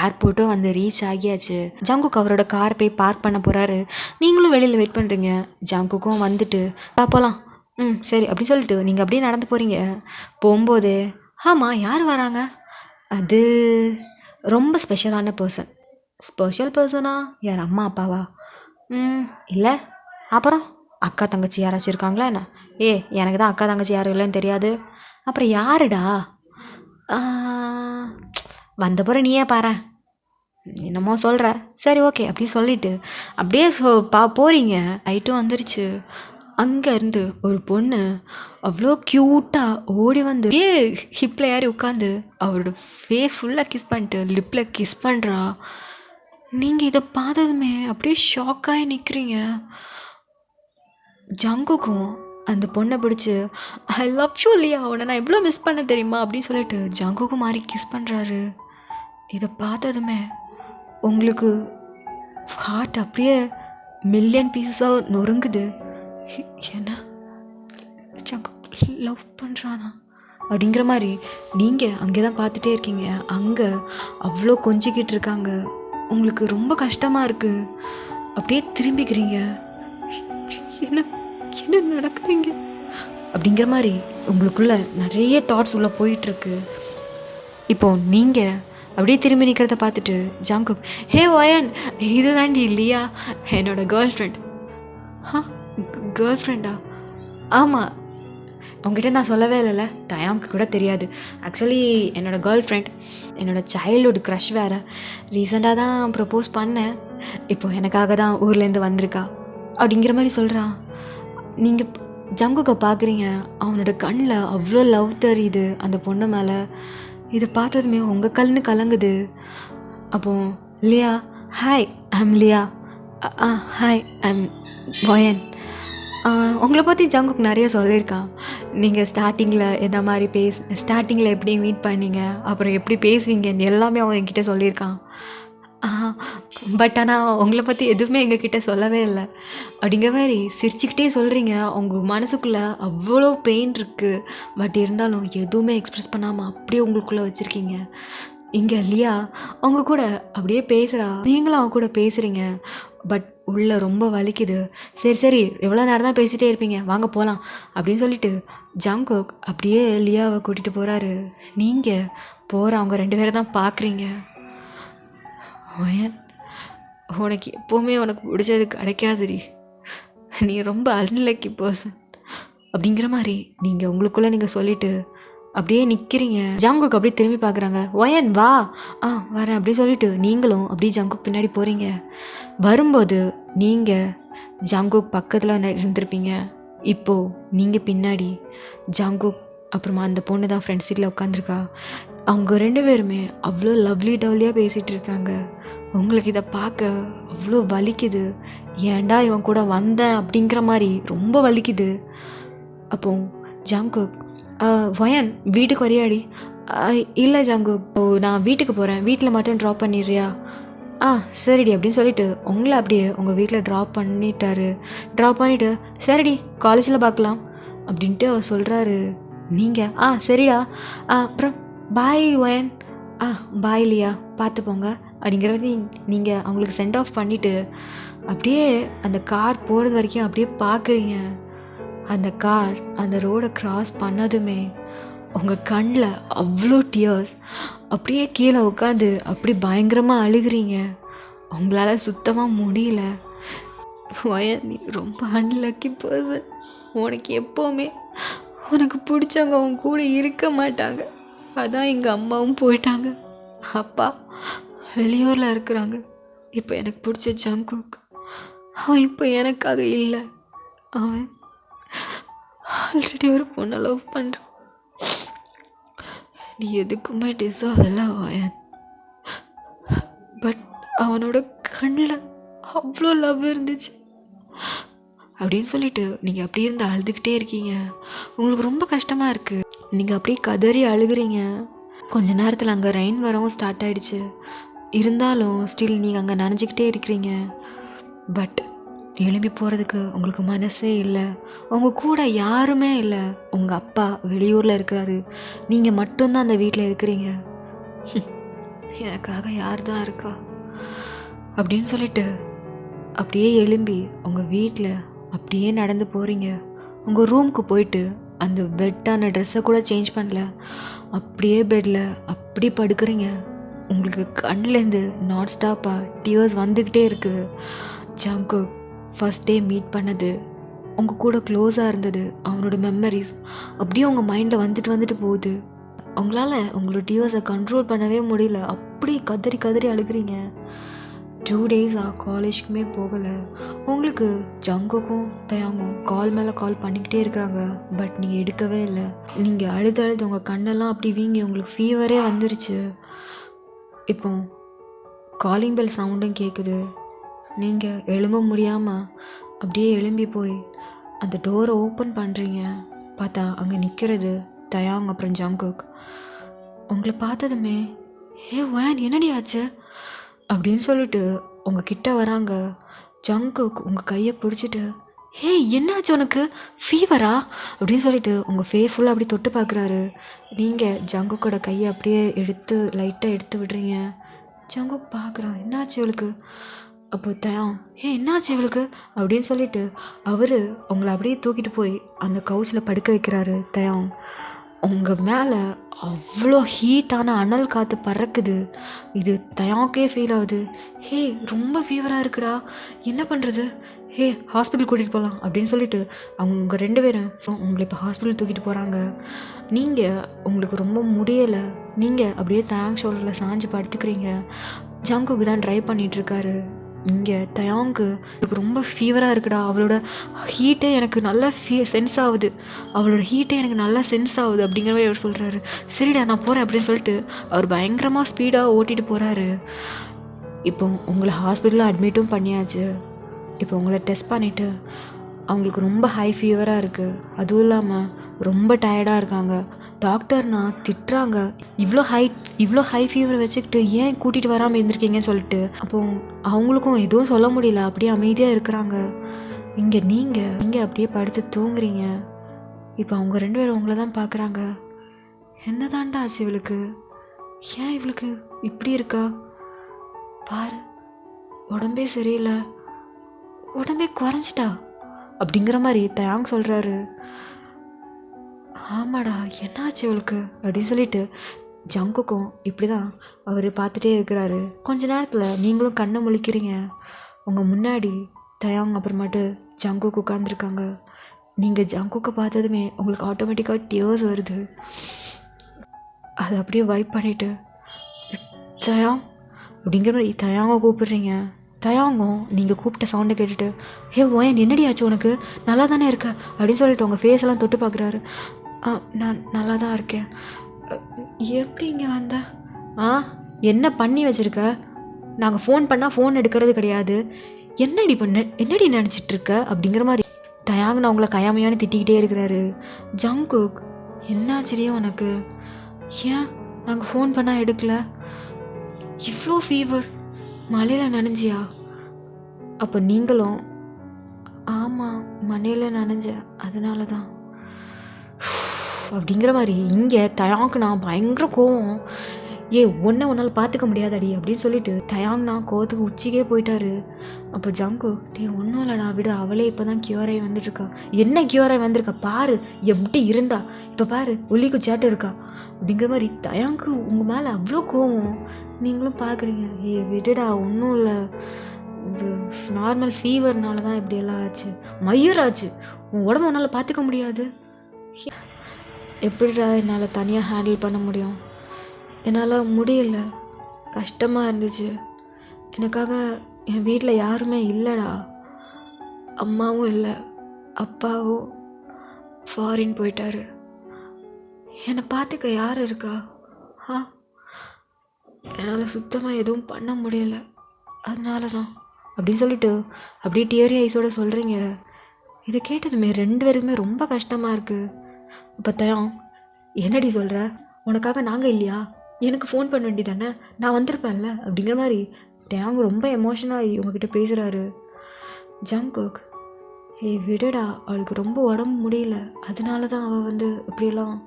ஏர்போர்ட்டும் வந்து ரீச் ஆகியாச்சு. ஜங்குக் அவரோட கார் போய் பார்க் பண்ண போகிறாரு. நீங்களும் வெளியில் வெயிட் பண்ணுறீங்க. ஜங்குக்கும் வந்துட்டு போகலாம். சரி அப்படின்னு சொல்லிட்டு நீங்கள் அப்படியே நடந்து போகிறீங்க. போகும்போது ஆமாம் யார் வராங்க? அது ரொம்ப ஸ்பெஷலான பர்சன். ஸ்பெஷல் பர்சனா? யார், அம்மா அப்பாவா? இல்லை. அப்புறம் அக்கா தங்கச்சி யாராச்சும் இருக்காங்களா என்ன? எனக்கு தான் அக்கா தங்கச்சி யாரும் இல்லைன்னு தெரியாது. அப்புறம் யாருடா? வந்தப்புறம் நீயே பாரு, என்னமோ சொல்கிற. சரி ஓகே அப்படின்னு சொல்லிவிட்டு அப்படியே போகிறீங்க. லைட்டும் வந்துருச்சு. அங்கேருந்து ஒரு பொண்ணு அவ்வளோ க்யூட்டாக ஓடி வந்து ஹிப்பில் ஏறி உட்காந்து அவரோட ஃபேஸ் ஃபுல்லாக கிஸ் பண்ணிட்டு லிப்பில் கிஸ் பண்ணுறா. நீங்கள் இதை பார்த்ததுமே அப்படியே ஷாக்காகி நிற்கிறீங்க. ஜங்குக்கும் அந்த பொண்ணை பிடிச்சி, ஐ லவ் யூ லியா, அவனை நான் எவ்வளோ மிஸ் பண்ண தெரியுமா அப்படின்னு சொல்லிட்டு ஜங்குக்கும் மாறி கிஸ் பண்ணுறாரு. இதை பார்த்ததுமே உங்களுக்கு ஹார்ட் அப்படியே மில்லியன் பீஸஸாக நொறுங்குது. என்ன லவ் பண்ணுறானா அப்படிங்கிற மாதிரி நீங்கள் அங்கே தான் பார்த்துட்டே இருக்கீங்க. அங்கே அவ்வளோ கொஞ்சிக்கிட்டு இருக்காங்க. உங்களுக்கு ரொம்ப கஷ்டமாக இருக்குது. அப்படியே திரும்பிக்கிறீங்க. என்ன என்ன நடக்குதுங்க அப்படிங்கிற மாதிரி உங்களுக்குள்ள நிறைய தாட்ஸ் உள்ளே போயிட்டுருக்கு. இப்போது நீங்கள் அப்படியே திரும்பி நிற்கிறத பார்த்துட்டு ஜங்குக், ஹே வயன், இது தாண்டி இல்லையா என்னோடய கேர்ள் ஃப்ரெண்ட்? கேர்ள் ஃப்ரெண்டா? ஆமாம், அவங்ககிட்ட நான் சொல்லவே இல்லைல்ல, தயாமுக்கு கூட தெரியாது. ஆக்சுவலி என்னோடய கேர்ள் ஃப்ரெண்ட், என்னோடய சைல்ட்ஹுட் க்ரஷ் வேறு. ரீசெண்டாக தான் ப்ரப்போஸ் பண்ணேன். இப்போது எனக்காக தான் ஊர்லேருந்து வந்திருக்கா அப்படிங்கிற மாதிரி சொல்கிறான். நீங்கள் ஜங்குக்கை பார்க்குறீங்க. அவனோட கண்ணில் அவ்வளோ லவ் தெரியுது அந்த பொண்ணு மேலே. இதை பார்த்ததுமே உங்கள் கல்னு கலங்குது. அப்போது லியா, ஹாய் ஐம் லியா. ஹாய் ஐம் வயன். உங்களை பற்றி ஜங்குக் நிறைய சொல்லியிருக்கான். நீங்கள் ஸ்டார்டிங்கில் எந்த மாதிரி ஸ்டார்டிங்கில் எப்படி மீட் பண்ணீங்க, அப்புறம் எப்படி பேசுவீங்கன்னு எல்லாமே அவன் என்கிட்ட சொல்லியிருக்கான். பட் ஆனால் உங்களை பற்றி எதுவுமே எங்ககிட்ட சொல்லவே இல்லை அப்படிங்கிற மாதிரி சிரிச்சுக்கிட்டே சொல்கிறீங்க. உங்கள் மனசுக்குள்ளே அவ்வளோ பெயின் இருக்குது. பட் இருந்தாலும் எதுவுமே எக்ஸ்ப்ரெஸ் பண்ணாமல் அப்படியே உங்களுக்குள்ளே வச்சுருக்கீங்க. இங்கே லியா அவங்க கூட அப்படியே பேசுகிறா. நீங்களும் அவங்க கூட பேசுகிறீங்க. பட் உள்ளே ரொம்ப வலிக்குது. சரி சரி எவ்வளோ நேரம் தான் பேசிகிட்டே இருப்பீங்க, வாங்க போகலாம் அப்படின்னு சொல்லிட்டு ஜங்குக் அப்படியே லியாவை கூட்டிகிட்டு போகிறாரு. நீங்கள் போகிற அவங்க 2 பேரை தான் பார்க்குறீங்க. வயன், உனக்கு எப்போவுமே உனக்கு பிடிச்சது கிடைக்காதுடி, நீ ரொம்ப அன்லக்கி பர்சன் அப்படிங்கிற மாதிரி நீங்கள் உங்களுக்குள்ளே நீங்கள் சொல்லிவிட்டு அப்படியே நிற்கிறீங்க. ஜங்குக் அப்படியே திரும்பி பார்க்குறாங்க. வயன் வா. வரேன் அப்படின்னு சொல்லிட்டு நீங்களும் அப்படியே ஜங்குக் பின்னாடி போகிறீங்க. வரும்போது நீங்கள் ஜங்குக் பக்கத்தில் இருந்திருப்பீங்க. இப்போது நீங்கள் பின்னாடி ஜங்குக் அப்புறமா அந்த பொண்ணு தான் ஃப்ரெண்ட் சீட்டில் உட்காந்துருக்கா. அவங்க 2 பேருமே அவ்வளோ லவ்லி டவ்லியாக பேசிகிட்டு இருக்காங்க. உங்களுக்கு இதை பார்க்க அவ்வளோ வலிக்குது. ஏன்டா இவன் கூட வந்தேன் அப்படிங்கிற மாதிரி ரொம்ப வலிக்குது. அப்போ ஜங்குக், வயன் வீட்டுக்கு வரையாடி? இல்லை ஜங்குக், நான் வீட்டுக்கு போகிறேன், வீட்டில் மட்டும் ட்ராப் பண்ணிடுறியா? சரிடி அப்படின்னு சொல்லிட்டு உங்களை அப்படியே உங்கள் வீட்டில் ட்ராப் பண்ணிவிட்டு சரிடி காலேஜில் பார்க்கலாம் அப்படின்ட்டு அவர் சொல்கிறாரு. நீங்கள் சரிடா, அப்புறம் பாய் வயன். பாய் லியா, பார்த்து போங்க அப்படிங்கிறத நீங்கள் அவங்களுக்கு சென்ட் ஆஃப் பண்ணிவிட்டு அப்படியே அந்த கார் போகிறது வரைக்கும் அப்படியே பார்க்குறீங்க. அந்த கார் அந்த ரோடை க்ராஸ் பண்ணதுமே உங்கள் கண்ணில் அவ்வளோ டியர்ஸ். அப்படியே கீழே உட்காந்து அப்படி பயங்கரமாக அழுகிறீங்க. உங்களால் சுத்தமாக முடியல. வயன், நீ ரொம்ப அன்லக்கி பர்சன். உனக்கு எப்போவுமே உனக்கு பிடிச்சவங்க அவங்க கூட இருக்க மாட்டாங்க. அதான் எங்கள் அம்மாவும் போயிட்டாங்க, அப்பா வெளியூரில் இருக்கிறாங்க. இப்போ எனக்கு பிடிச்ச ஜங்குக் அவன் இப்போ எனக்காக இல்லை. அவன் ஆல்ரெடி ஒரு பொண்ணை லவ் பண்ணுறேன். நீ எதுக்குமே டிசர்வ் இல்லை வாயன். பட் அவனோட கண்ணில் அவ்வளோ லவ் இருந்துச்சு அப்படின்னு சொல்லிட்டு நீங்கள் அப்படியே இருந்து அழுதுகிட்டே இருக்கீங்க. உங்களுக்கு ரொம்ப கஷ்டமாக இருக்குது. நீங்கள் அப்படியே கதறி அழுகிறீங்க. கொஞ்ச நேரத்தில் அங்கே ரெயின் வரவும் ஸ்டார்ட் ஆகிடுச்சு. இருந்தாலும் ஸ்டில் நீங்கள் அங்கே நனைஞ்சிக்கிட்டே இருக்கிறீங்க. பட் எழும்பி போகிறதுக்கு உங்களுக்கு மனசே இல்லை. உங்கள் கூட யாருமே இல்லை. உங்கள் அப்பா வெளியூரில் இருக்கிறாரு. நீங்கள் மட்டும்தான் அந்த வீட்டில் இருக்கிறீங்க. எனக்காக யார் தான் இருக்கா அப்படின்னு சொல்லிட்டு அப்படியே எழும்பி உங்கள் வீட்டில் அப்படியே நடந்து போகிறீங்க. உங்கள் ரூமுக்கு போயிட்டு அந்த பெட்டான ட்ரெஸ்ஸை கூட சேஞ்ச் பண்ணல. அப்படியே பெட்டில் அப்படி படுக்கிறீங்க. உங்களுக்கு கண்ணிலேருந்து நான் ஸ்டாப்பாக டியர்ஸ் வந்துக்கிட்டே இருக்குது. ஜங்குக் ஃபஸ்ட் டே மீட் பண்ணது, உங்கள் கூட க்ளோஸாக இருந்தது, அவனோட மெமரிஸ் அப்படியே உங்கள் மைண்டில் வந்துட்டு போகுது. உங்களால் உங்களோட டியர்ஸை கண்ட்ரோல் பண்ணவே முடியல. அப்படி கதறி கதறி அழுகிறீங்க. 2 டேஸாக காலேஜுக்குமே போகலை. உங்களுக்கு ஜங்குக்கும் தயாங்கும் கால் மேலே கால் பண்ணிக்கிட்டே இருக்கிறாங்க. பட் நீங்கள் எடுக்கவே இல்லை. நீங்கள் அழுது உங்கள் கண்ணெல்லாம் அப்படி வீங்கி உங்களுக்கு ஃபீவரே வந்துருச்சு. இப்போ காலிங் பெல் சவுண்டும் கேட்குது. நீங்கள் எழும்ப முடியாமல் அப்படியே எழும்பி போய் அந்த டோரை ஓப்பன் பண்ணுறீங்க. பார்த்தா அங்கே நிற்கிறது தயாங் அப்புறம் ஜங்குக். உங்களை பார்த்ததுமே வேன் என்னடி ஆச்சு அப்படின்னு சொல்லிட்டு உங்கள் கிட்ட வராங்க. ஜங்குக் உங்கள் கையை பிடிச்சிட்டு என்னாச்சு உனக்கு ஃபீவரா அப்படின்னு சொல்லிட்டு உங்கள் ஃபேஸ் ஃபுல்லாக அப்படி தொட்டு பார்க்குறாரு. நீங்கள் ஜங்குக்கோட கையை அப்படியே எடுத்து லைட்டாக எடுத்து விடுறீங்க. ஜங்குக் பார்க்குறான், என்னாச்சு இவளுக்கு? அப்போ தயாங் என்னாச்சு இவளுக்கு அப்படின்னு சொல்லிட்டு அவர் உங்களை அப்படியே தூக்கிட்டு போய் அந்த கவுச்சில் படுக்க வைக்கிறாரு. தயாங் உங்கள் மேலே அவ்வளோ ஹீட்டான அனல் காற்று பறக்குது. இது தயாங்கே ஃபீல் ஆகுது. ரொம்ப ஃபீவராக இருக்குடா, என்ன பண்ணுறது? ஹாஸ்பிட்டல் கூட்டிகிட்டு போகலாம் அப்படின்னு சொல்லிட்டு அவங்க 2 பேரும் உங்களை இப்போ ஹாஸ்பிட்டல் தூக்கிட்டு போகிறாங்க. நீங்கள் உங்களுக்கு ரொம்ப முடியலை. நீங்கள் அப்படியே தயாங் ஷோல்டரில் சாஞ்சு படுத்துக்கிறீங்க. ஜங்குக்கு தான் ட்ரைவ் பண்ணிகிட்ருக்காரு. இங்கே தயாங்கு எனக்கு ரொம்ப ஃபீவராக இருக்குடா, அவளோட ஹீட்டே எனக்கு நல்லா சென்ஸ் ஆகுது, அவளோட ஹீட்டே எனக்கு நல்லா சென்ஸ் ஆகுது அப்படிங்கிற மாதிரி அவர் சொல்கிறாரு. சரிடா நான் போகிறேன் அப்படின்னு சொல்லிட்டு அவர் பயங்கரமாக ஸ்பீடாக ஓட்டிகிட்டு போகிறாரு. இப்போ உங்களை ஹாஸ்பிட்டலில் அட்மிட்டும் பண்ணியாச்சு. இப்போ உங்களை டெஸ்ட் பண்ணிவிட்டு அவங்களுக்கு ரொம்ப ஹை ஃபீவராக இருக்குது. அதுவும் இல்லாமல் ரொம்ப டயர்டாக இருக்காங்க. டாக்டர்னா திட்டுறாங்க, இவ்வளோ ஹை ஃபீவர் வச்சுக்கிட்டு ஏன் கூட்டிகிட்டு வராமல் இருந்திருக்கீங்கன்னு சொல்லிட்டு. அப்போது அவங்களுக்கும் எதுவும் சொல்ல முடியல, அப்படியே அமைதியாக இருக்கிறாங்க. இங்கே நீங்கள் அப்படியே படுத்து தூங்குறீங்க. இப்போ அவங்க 2 பேரும் உங்களை தான் பார்க்குறாங்க. என்ன தாண்டா ஆச்சு இவளுக்கு? ஏன் இவளுக்கு இப்படி இருக்கா பாரு, உடம்பே சரியில்லை, உடம்பே குறைஞ்சிட்டா அப்படிங்கிற மாதிரி தயாங் சொல்கிறாரு. ஆமாடா என்னாச்சு இவளுக்கு அப்படின்னு சொல்லிட்டு ஜங்குக்கும் இப்படி தான் அவர் பார்த்துட்டே இருக்கிறாரு. கொஞ்ச நேரத்தில் நீங்களும் கண்ணை முழிக்கிறீங்க. உங்கள் முன்னாடி தயாங் அப்புறமாட்டு ஜங்குக்கு உட்காந்துருக்காங்க. நீங்கள் ஜங்குக்கை பார்த்ததுமே உங்களுக்கு ஆட்டோமேட்டிக்காக டியர்ஸ் வருது. அதை அப்படியே வைப் பண்ணிவிட்டு தயாங் அப்படிங்கிற மாதிரி தயாங்கை கூப்பிடுறீங்க. தயாங்கும் நீங்கள் கூப்பிட்ட சவுண்டை கேட்டுட்டு ஓயன் என்னடி ஆச்சு உனக்கு, நல்லா தானே இருக்க அப்படின்னு சொல்லிட்டு உங்கள் ஃபேஸெல்லாம் தொட்டு பார்க்குறாரு. நான் நல்லா தான் இருக்கேன். எப்படி இங்கே வந்த? என்ன பண்ணி வச்சுருக்க? நாங்கள் ஃபோன் பண்ணால் ஃபோன் எடுக்கிறது கிடையாது. என்னடி நினச்சிட்ருக்க அப்படிங்கிற மாதிரி தயாங் நான் உங்களை கயாமையானு திட்டிக்கிட்டே இருக்கிறாரு. ஜங்குக் என்னாச்சிரியே உனக்கு? ஏன் நாங்கள் ஃபோன் பண்ணால் எடுக்கல? இவ்வளோ ஃபீவர், மழையில் நனைஞ்சியா? அப்போ நீங்களும்? ஆமாம் மழையில் நனைஞ்சேன், அதனால தான் அப்படிங்கிற மாதிரி. இங்கே தயாங்னா பயங்கர கோவம். உன்னால் பார்த்துக்க முடியாதடி அப்படின்னு சொல்லிட்டு தயாங்னா கோவத்துக்கு உச்சிக்கே போயிட்டாரு. அப்போ ஜங்கு ஒன்றும் இல்லைடா விடு, அவளே இப்போ தான் க்யூர் ஆகி வந்துட்டுருக்கா. என்ன க்யூர் ஆகி வந்திருக்கா பாரு, எப்படி இருந்தா இப்போ பாரு, ஒல்லிக்கு சேட்டு இருக்கா அப்படிங்கிற மாதிரி. தயாங்கு உங்கள் மேலே அவ்வளோ கோவம். நீங்களும் பார்க்குறீங்க, விடுடா ஒன்றும் இல்லை, இது நார்மல் ஃபீவர்னால தான் இப்படியெல்லாம் ஆச்சு, மயிராச்சு, உன் உடம்பு உன்னால் பார்த்துக்க முடியாது. எப்படிடா என்னால் தனியாக ஹேண்டில் பண்ண முடியும்? என்னால் முடியல, கஷ்டமாக இருந்துச்சு. எனக்காக என் வீட்டில் யாருமே இல்லைடா, அம்மாவும் இல்லை, அப்பாவும் ஃபாரின் போயிட்டாரு. என்னை பார்த்துக்க யார் இருக்கா? ஆ என்னால் சுத்தமாக எதுவும் பண்ண முடியல, அதனால தான் அப்படின்னு சொல்லிட்டு அப்படியே டியரி ஐஸோட சொல்கிறீங்க. இதை கேட்டதுமே 2 பேருக்குமே ரொம்ப கஷ்டமாக இருக்குது. அப்போ தயம், என்னடி சொல்கிற? உனக்காக நாங்கள் இல்லையா? எனக்கு ஃபோன் பண்ண வேண்டி தானே, நான் வந்திருப்பேன்ல அப்படிங்கிற மாதிரி தேங்க ரொம்ப எமோஷனாகி உங்ககிட்ட பேசுகிறாரு. ஜங்குக், ஏய் விடுடா, அவளுக்கு ரொம்ப உடம்பு முடியல, அதனால தான் அவள் இப்படியெல்லாம்.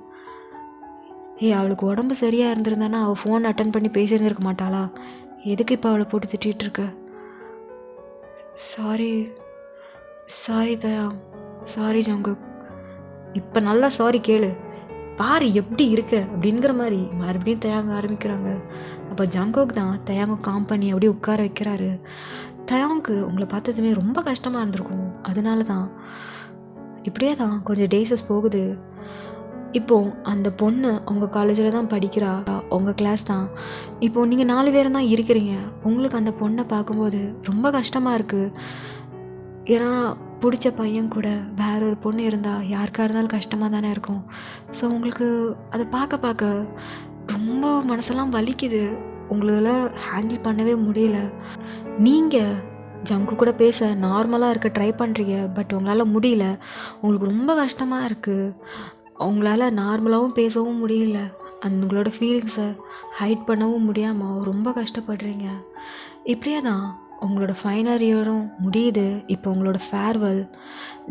அவளுக்கு உடம்பு சரியாக இருந்திருந்தானா அவள் ஃபோன் அட்டன் பண்ணி பேசியிருந்திருக்க மாட்டாளா? எதுக்கு இப்போ அவளை போட்டு திட்டிகிட்டு இருக்க? சாரி தயா, சாரி ஜங்குக். இப்போ நல்லா சாரி கேளு, பாரு எப்படி இருக்க அப்படிங்கிற மாதிரி மறுபடியும் தயாங்க ஆரம்பிக்கிறாங்க. அப்போ ஜங்குக் தான் தயாங்க காம் பண்ணி அப்படியே உட்கார வைக்கிறாரு. தயாங்க்கு உங்களை பார்த்ததுமே ரொம்ப கஷ்டமாக இருந்திருக்கும், அதனால தான் இப்படியே தான் கொஞ்சம் டேஸஸ் போகுது. இப்போது அந்த பொண்ணு உங்கள் காலேஜில் தான் படிக்கிறா, உங்கள் கிளாஸ் தான். இப்போது நீங்கள் 4 பேரும் தான் இருக்கிறீங்க. உங்களுக்கு அந்த பொண்ணை பார்க்கும்போது ரொம்ப கஷ்டமாக இருக்குது. ஏன்னா பிடிச்ச பையன் கூட வேற ஒரு பொண்ணு இருந்தால் யாருக்காக இருந்தாலும் கஷ்டமாக தானே இருக்கும். ஸோ உங்களுக்கு அதை பார்க்க ரொம்ப மனசெல்லாம் வலிக்குது, உங்களால் ஹேண்டில் பண்ணவே முடியல. நீங்கள் ஜங்கு கூட பேச நார்மலாக இருக்க ட்ரை பண்ணுறீங்க, பட் உங்களால் முடியல. உங்களுக்கு ரொம்ப கஷ்டமாக இருக்குது, உங்களால் நார்மலாகவும் பேசவும் முடியல, உங்களோட ஃபீலிங்ஸை ஹைட் பண்ணவும் முடியாமல் ரொம்ப கஷ்டப்படுறீங்க. இப்படியே தான் உங்களோட ஃபைனல் இயரும் முடியுது. இப்போ உங்களோட ஃபேர்வெல்,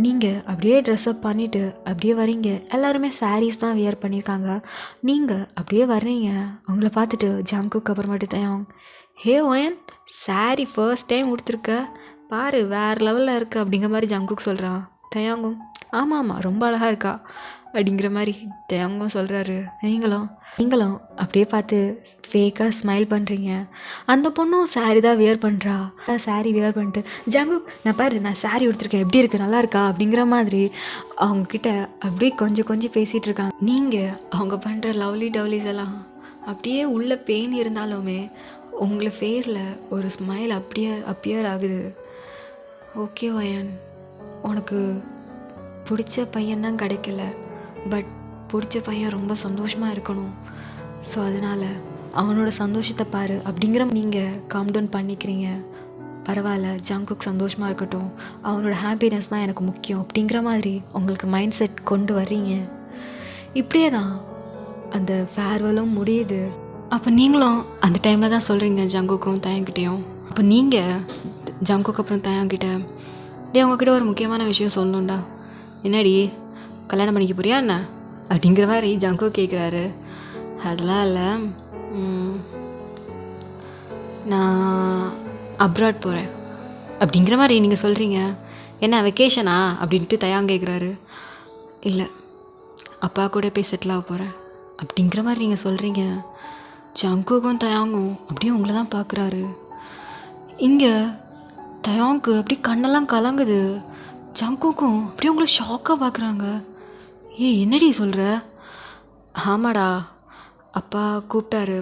நீங்கள் அப்படியே ட்ரெஸ்அப் பண்ணிவிட்டு அப்படியே வரீங்க. எல்லாருமே சாரீஸ் தான் வியர் பண்ணியிருக்காங்க, நீங்கள் அப்படியே வர்றீங்க. அவங்கள பார்த்துட்டு ஜங்குக்கு அப்புறமேட்டு தயாங், ஹே ஒயன், சாரி ஃபர்ஸ்ட் டைம் கொடுத்துருக்க பாரு, வேறு லெவலில் இருக்குது அப்படிங்கிற மாதிரி ஜங்குக்கு சொல்கிறான். தயாங்கும் ஆமாம் ரொம்ப அழகாக இருக்கா அப்படிங்கிற மாதிரி தயாங்கும் சொல்கிறாரு. நீங்களும் அப்படியே பார்த்து ஃபேக்காக ஸ்மைல் பண்ணுறீங்க. அந்த பொண்ணும் சாரி தான் வியர் பண்ணுறா. சாரி வியர் பண்ணிட்டு ஜங்குக், நான் பாரு, நான் சாரி எடுத்திருக்கேன், எப்படி இருக்குது, நல்லா இருக்கா அப்படிங்கிற மாதிரி அவங்கக்கிட்ட அப்படியே கொஞ்சம் பேசிகிட்டு இருக்காங்க. நீங்கள் அவங்க பண்ணுற லவ்லி டவ்லிஸ் எல்லாம் அப்படியே உள்ள பெயின் இருந்தாலுமே உங்களை ஃபேஸில் ஒரு ஸ்மைல் அப்படியே அப்பியர் ஆகுது. ஓகே வயன், உனக்கு பிடிச்ச பையன்தான் கிடைக்கல, பட் பிடிச்ச பையன் ரொம்ப சந்தோஷமாக இருக்கணும். ஸோ அதனால் அவனோட சந்தோஷத்தை பாரு அப்படிங்கிற நீங்கள் காம் டவுன் பண்ணிக்கிறீங்க. பரவாயில்ல, ஜங்குக் சந்தோஷமாக இருக்கட்டும், அவனோட ஹாப்பினஸ் தான் எனக்கு முக்கியம் அப்படிங்கிற மாதிரி உங்களுக்கு மைண்ட் செட் கொண்டு வர்றீங்க. இப்படியே தான் அந்த ஃபேர்வெலும் முடியுது. அப்போ நீங்களும் அந்த டைமில் தான் சொல்கிறீங்க ஜங்குக்கும் தயங்கிட்டையும். அப்போ நீங்கள் ஜங்குக்கு அப்புறம் தயங்கிட்ட, உங்ககிட்ட ஒரு முக்கியமான விஷயம் சொல்லணும்டா. என்னடி, கல்யாணம் பண்ணிக்க போறியா என்ன அப்படிங்கிற மாதிரி ஜங்கு கேட்குறாரு. அதெல்லாம் இல்லை, நான் அப்ராட் போகிறேன் அப்படிங்கிற மாதிரி நீங்கள் சொல்கிறீங்க. என்ன வெக்கேஷனா அப்படின்ட்டு தயாங்க கேட்குறாரு. இல்லை, அப்பா கூட போய் செட்டில் ஆக போகிறேன் அப்படிங்கிற மாதிரி நீங்கள் சொல்கிறீங்க. ஜங்குக்கும் தயாங்கும் அப்படியே உங்களை தான் பார்க்குறாரு. இங்கே தயாங்க்கு அப்படி கண்ணெல்லாம் கலங்குது. ஜங்குக்கும் அப்படியே உங்களை ஷாக்காக பார்க்குறாங்க. என்னடி சொல்கிற? ஆமாடா, அப்பா கூப்பிட்டாரு,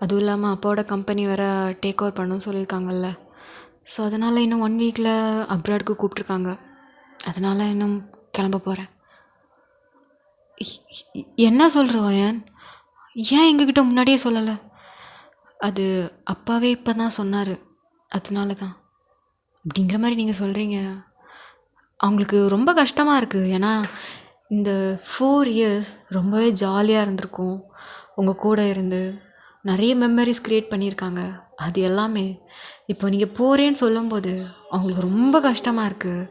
அதுவும் இல்லாமல் அப்பாவோட கம்பெனி வேறு டேக் ஓவர் பண்ணணும்னு சொல்லியிருக்காங்கல்ல. ஸோ அதனால் இன்னும் 1 வீக்கில் அப்ராடுக்கு கூப்பிட்ருக்காங்க, அதனால் இன்னும் கிளம்ப போகிறேன். என்ன சொல்கிற வயன், ஏன் எங்ககிட்ட முன்னாடியே சொல்லலை? அது அப்பாவே இப்போ தான் சொன்னார், அதனால தான் அப்படிங்கிற மாதிரி நீங்கள் சொல்கிறீங்க. அவங்களுக்கு ரொம்ப கஷ்டமாக இருக்குது. ஏன்னா இந்த 4 இயர்ஸ் ரொம்பவே ஜாலியாக இருந்திருக்கும், உங்கள் கூட இருந்து நிறைய மெமரிஸ் க்ரியேட் பண்ணியிருக்காங்க. அது எல்லாமே இப்போ நீங்கள் போகிறேன்னு சொல்லும்போது அவங்களுக்கு ரொம்ப கஷ்டமாக இருக்குது.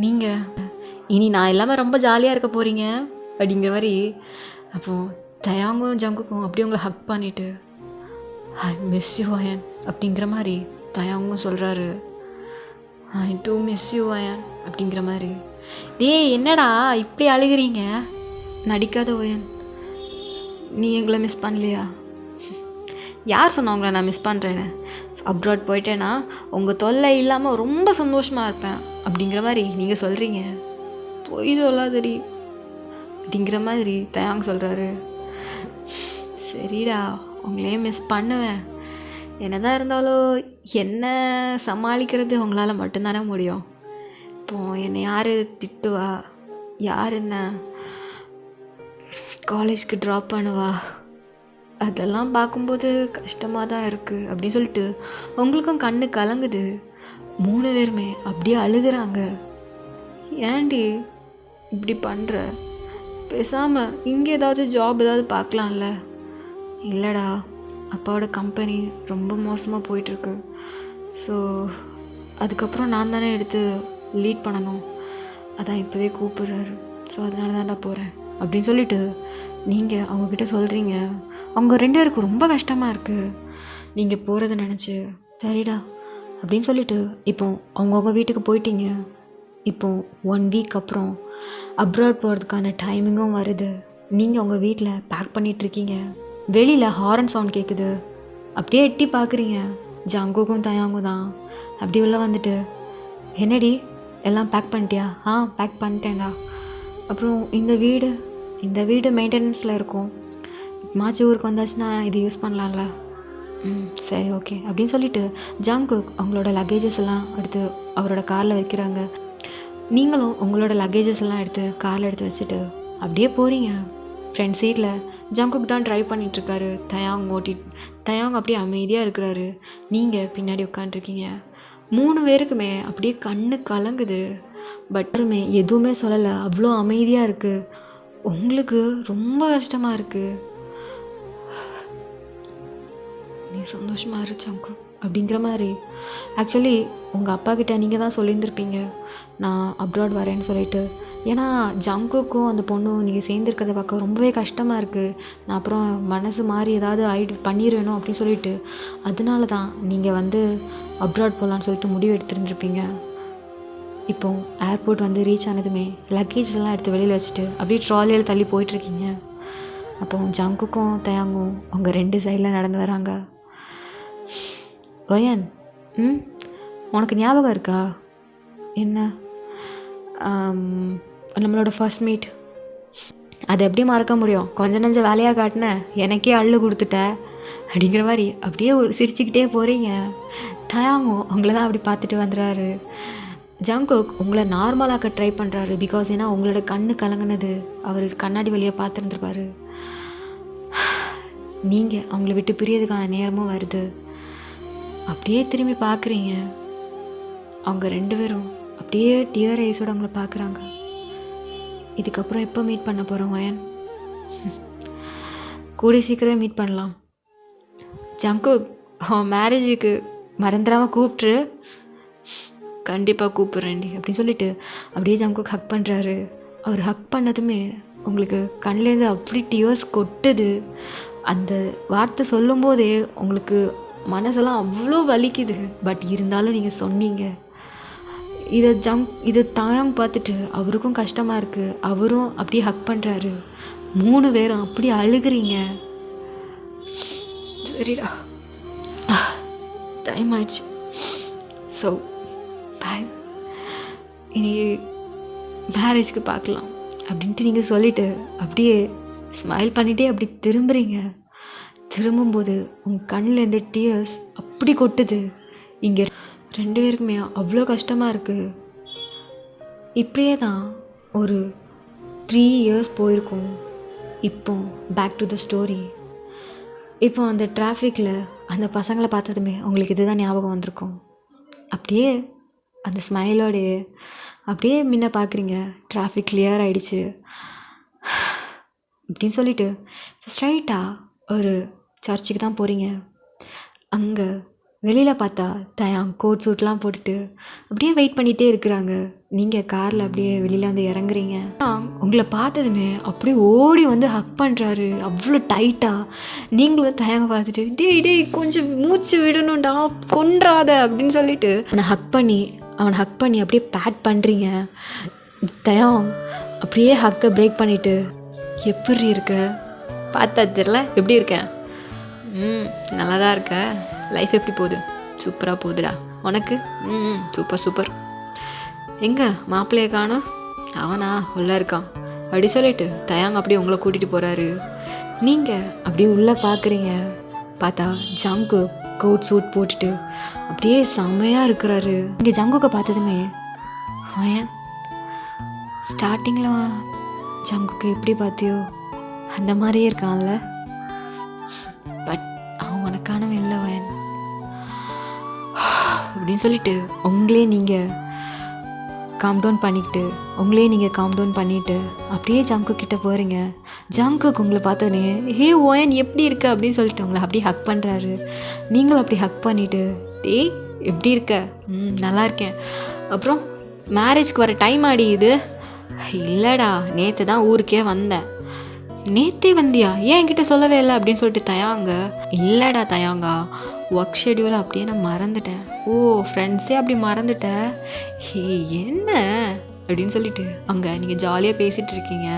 நீங்கள் இனி நான் எல்லாமே ரொம்ப ஜாலியாக இருக்க போகிறீங்க அப்படிங்கிற மாதிரி. அப்போது தயாங்கும் ஜங்குக்கும் அப்படியே உங்களை ஹக் பண்ணிவிட்டு ஐ மிஸ் யூ அயன் அப்படிங்கிற மாதிரி தயாங்கும் சொல்கிறாரு. ஐ டூ மிஸ் யூ அயன் அப்படிங்கிற மாதிரி. என்னடா இப்படி அழுகிறீங்க? நடிக்காத ஓயன், நீ எங்களை மிஸ் பண்ணலையா? யார் சொன்னவங்கள நான் மிஸ் பண்ணுறேன்னு? அப்ராட் போயிட்டேன்னா உங்கள் தொல்லை இல்லாமல் ரொம்ப சந்தோஷமாக இருப்பேன் அப்படிங்கிற மாதிரி நீங்கள் சொல்கிறீங்க. போய் சொல்லாதடி அப்படிங்கிற மாதிரி தயாங் சொல்கிறாரு. சரிடா, உங்களே மிஸ் பண்ணுவேன், என்னதான் இருந்தாலும் என்ன சமாளிக்கிறது உங்களால் மட்டும்தானே முடியும். இப்போது என்னை யார் திட்டுவா, யார் என்ன காலேஜ்க்கு ட்ராப் பண்ணுவா, அதெல்லாம் பார்க்கும்போது கஷ்டமாக தான் இருக்குது அப்படின்னு சொல்லிட்டு உங்களுக்கும் கண்ணு கலங்குது. 3 பேருமே அப்படியே அழுகுறாங்க. ஏன்டி இப்படி பண்ணுற, பேசாமல் இங்கே ஏதாவது ஜாப் ஏதாவது பார்க்கலாம்ல. இல்லைடா, அப்பாவோட கம்பெனி ரொம்ப மோசமாக போயிட்டுருக்கு. ஸோ அதுக்கப்புறம் நான் தானே எடுத்து லீட் பண்ணணும், அதான் இப்போவே கூப்பிடுறாரு. ஸோ அதனால தான்டா போகிறேன் அப்படின்னு சொல்லிட்டு நீங்கள் அவங்கக்கிட்ட சொல்கிறீங்க. அவங்க 2 பேருக்கும் ரொம்ப கஷ்டமாக இருக்குது நீங்கள் போகிறத நினச்சி. சரிடா அப்படின்னு சொல்லிட்டு இப்போ அவங்கவுங்க வீட்டுக்கு போயிட்டீங்க. இப்போ 1 வீக் அப்புறம் அப்ராட் போகிறதுக்கான டைமிங்கும் வருது. நீங்கள் உங்கள் வீட்டில் பேக் பண்ணிகிட்ருக்கீங்க. வெளியில் ஹாரன் சவுண்ட் கேட்குது. அப்படியே எட்டி பார்க்குறீங்க. ஜங்குக்கும் தயாங்கும் தான். அப்படி உள்ள வந்துட்டு, என்னடி எல்லாம் பேக் பண்ணிட்டியா? பேக் பண்ணிட்டேன்டா. அப்புறம் இந்த வீடு மெயின்டெனன்ஸில் இருக்கும், மாச்சி ஊருக்கு வந்தாச்சுன்னா இது யூஸ் பண்ணலாம்ல. சரி ஓகே அப்படின்னு சொல்லிட்டு ஜங்குக் அவங்களோட லக்கேஜஸ் எல்லாம் எடுத்து அவரோட காரில் வைக்கிறாங்க. நீங்களும் உங்களோட லக்கேஜஸ் எல்லாம் எடுத்து காரில் எடுத்து வச்சுட்டு அப்படியே போகிறீங்க. ஃப்ரண்ட் சீட்டில் ஜங்குக் தான் ட்ரைவ் பண்ணிகிட்ருக்காரு. தயாங் அப்படியே அமைதியாக இருக்கிறாரு. நீங்கள் பின்னாடி உட்காந்துருக்கீங்க. 3 பேருக்குமே அப்படியே கண்ணு கலங்குது. பட் எதுவுமே சொல்லலை, அவ்வளோ அமைதியாக இருக்குது. உங்களுக்கு ரொம்ப கஷ்டமாக இருக்குது. நீ சந்தோஷமாக இரு ஜங்கு அப்படிங்கிற மாதிரி. ஆக்சுவலி உங்கள் அப்பா கிட்ட நீங்கள் தான் சொல்லியிருந்திருப்பீங்க நான் அப்ராட் வரேன்னு சொல்லிட்டு. ஏன்னா ஜங்குக்கும் அந்த பொண்ணும் நீங்கள் சேர்ந்துருக்கிறத பார்க்க ரொம்பவே கஷ்டமாக இருக்குது. நான் அப்புறம் மனசு மாறி ஏதாவது பண்ணிடுவேணும் அப்படின்னு சொல்லிட்டு, அதனால தான் நீங்கள் வந்து அப்ராட் போகலான்னு சொல்லிட்டு முடிவு எடுத்துருந்துருப்பீங்க. இப்போது ஏர்போர்ட் வந்து ரீச் ஆனதுமே லக்கேஜ்லாம் எடுத்து வெளியில் வச்சுட்டு அப்படியே ட்ராலியில் தள்ளி போயிட்டுருக்கீங்க. அப்போ ஜங்குக்கும் தயாங்கும் அவங்க 2 சைடில் நடந்து வராங்க. ஒயன், உனக்கு ஞாபகம் இருக்கா? என்ன, நம்மளோட ஃபர்ஸ்ட் மீட், அதை எப்படி மறக்க முடியும்? கொஞ்சம் நஞ்ச வேலையாக காட்டினேன், எனக்கே அள்ளு கொடுத்துட்ட அப்படிங்கிற மாதிரி அப்படியே சிரிச்சுக்கிட்டே போகிறீங்க. தயாங்கும் உங்களை தான் அப்படி பார்த்துட்டு வந்துடுறாரு. ஜங்குக் உங்களை நார்மலாக ட்ரை பண்ணுறாரு. பிகாஸ் ஏன்னா உங்களோட கண்ணு கலங்கினது அவர் கண்ணாடி வழியாக பார்த்துருந்துருப்பாரு. நீங்கள் அவங்கள விட்டு பிரியறதுக்கான நேரமும் வருது. அப்படியே திரும்பி பார்க்குறீங்க. அவங்க 2 பேரும் அப்படியே டியர் ஐஸோடு அவங்கள பார்க்குறாங்க. இதுக்கப்புறம் எப்போ மீட் பண்ண போகிறோம் வயன்? கூடிய சீக்கிரமே மீட் பண்ணலாம். ஜங்குக், அவன் மேரேஜுக்கு மறந்துடாமல் கூப்பிட்ரு. கண்டிப்பாக கூப்பிட்றேன்டி அப்படின்னு சொல்லிட்டு அப்படியே ஜங்குக் ஹக் பண்ணுறாரு. அவர் ஹக் பண்ணதுமே உங்களுக்கு கண்ணிலேருந்து அப்படி டியர்ஸ் கொட்டுது. அந்த வார்த்தை சொல்லும்போதே உங்களுக்கு மனசெல்லாம் அவ்வளோ வலிக்குது. பட் இருந்தாலும் நீங்கள் சொன்னீங்க. இதை தாயாங் பார்த்துட்டு அவருக்கும் கஷ்டமாக இருக்குது. அவரும் அப்படியே ஹக் பண்ணுறாரு. 3 பேரும் அப்படி அழுகிறீங்க. சரிடா, டைம் ஆயிடுச்சு. ஸோ பாய், இனி மேரேஜ்க்கு பார்க்கலாம் அப்படின்ட்டு நீங்கள் சொல்லிவிட்டு அப்படியே ஸ்மைல் பண்ணிகிட்டே அப்படி திரும்புகிறீங்க. திரும்பும்போது உங்கள் கண்ணிலேருந்து டியர்ஸ் அப்படி கொட்டுது. இங்கே 2 பேருக்குமே அவ்வளோ கஷ்டமாக இருக்குது. இப்படியே தான் ஒரு 3 இயர்ஸ் போயிருக்கும். இப்போ பேக் டு த ஸ்டோரி. இப்போ அந்த டிராஃபிக்கில் அந்த பசங்களை பார்த்ததுமே உங்களுக்கு இதுதான் ஞாபகம் வந்திருக்கும். அப்படியே அந்த ஸ்மைலோடையே அப்படியே முன்ன பார்க்குறீங்க. டிராஃபிக் கிளியர் ஆகிடுச்சு அப்படின்னு சொல்லிட்டு ஸ்ட்ரைட்டாக ஒரு சர்ச்சுக்கு தான் போகிறீங்க. அங்கே வெளியில் பார்த்தா தயாங் கோட் சூட்லாம் போட்டுட்டு அப்படியே வெயிட் பண்ணிகிட்டே இருக்கிறாங்க. நீங்கள் காரில் அப்படியே வெளியில் வந்து இறங்குறீங்க. உங்களை பார்த்ததுமே அப்படியே ஓடி வந்து ஹக் பண்ணுறாரு அவ்வளோ டைட்டாக. நீங்களும் தயாங்க பார்த்துட்டு டேய் கொஞ்சம் மூச்சு விடணும்டா, கொன்றாத அப்படின்னு சொல்லிட்டு அவனை ஹக் பண்ணி அப்படியே பேட் பண்ணுறீங்க. தயாங் அப்படியே ஹக்கை பிரேக் பண்ணிவிட்டு, எப்படி இருக்க? பார்த்தா தெரியல, எப்படி இருக்கேன்? நல்லா தான் இருக்க. லைஃப் எப்படி போகுது? சூப்பராக போகுதுடா. உனக்கு? சூப்பர். எங்கே மாப்பிள்ளையை காணோம்? அவனா உள்ளே இருக்கான் அப்படி சொல்லிட்டு தயாங் அப்படியே உங்களை கூட்டிகிட்டு போகிறாரு. நீங்கள் அப்படியே உள்ளே பார்க்குறீங்க. பார்த்தா ஜங்கு கோட் சூட் போட்டுட்டு அப்படியே செம்மையாக இருக்கிறாரு. இங்கே ஜங்குக்கை பார்த்ததுமே, ஏன் ஸ்டார்டிங்கில் ஜங்குக்கு எப்படி பார்த்தியோ அந்த மாதிரியே இருக்கான்ல. பட் அவன் உனக்கானவன் இல்லை வயன் அப்படின்னு சொல்லிட்டு உங்களே நீங்கள் காம் டவுன் பண்ணிவிட்டு அப்படியே ஜங்கு கிட்டே போகிறீங்க. ஜங்குக்கு உங்களை பார்த்தோன்னே ஹே ஓயன் எப்படி இருக்க அப்படின்னு சொல்லிட்டு உங்களை அப்படியே ஹக் பண்ணுறாரு. நீங்களும் அப்படி ஹக் பண்ணிவிட்டு டேய் எப்படி இருக்க? நல்லா இருக்கேன். அப்புறம் மேரேஜ்க்கு வர டைம் ஆடியுது. இல்லைடா நேற்று தான் ஊருக்கே வந்தேன். நேற்றே வந்தியா? ஏன் என்கிட்ட சொல்லவே இல்லை அப்படின்னு சொல்லிட்டு தயாங்க. இல்லைடா தயாங்கா, ஒர்க் ஷெடியூலை அப்படியே நான் மறந்துட்டேன். ஓ ஃப்ரெண்ட்ஸே அப்படி மறந்துட்டேன். ஹே என்ன அப்படின்னு சொல்லிட்டு அங்கே நீங்கள் ஜாலியாக பேசிகிட்டு இருக்கீங்க.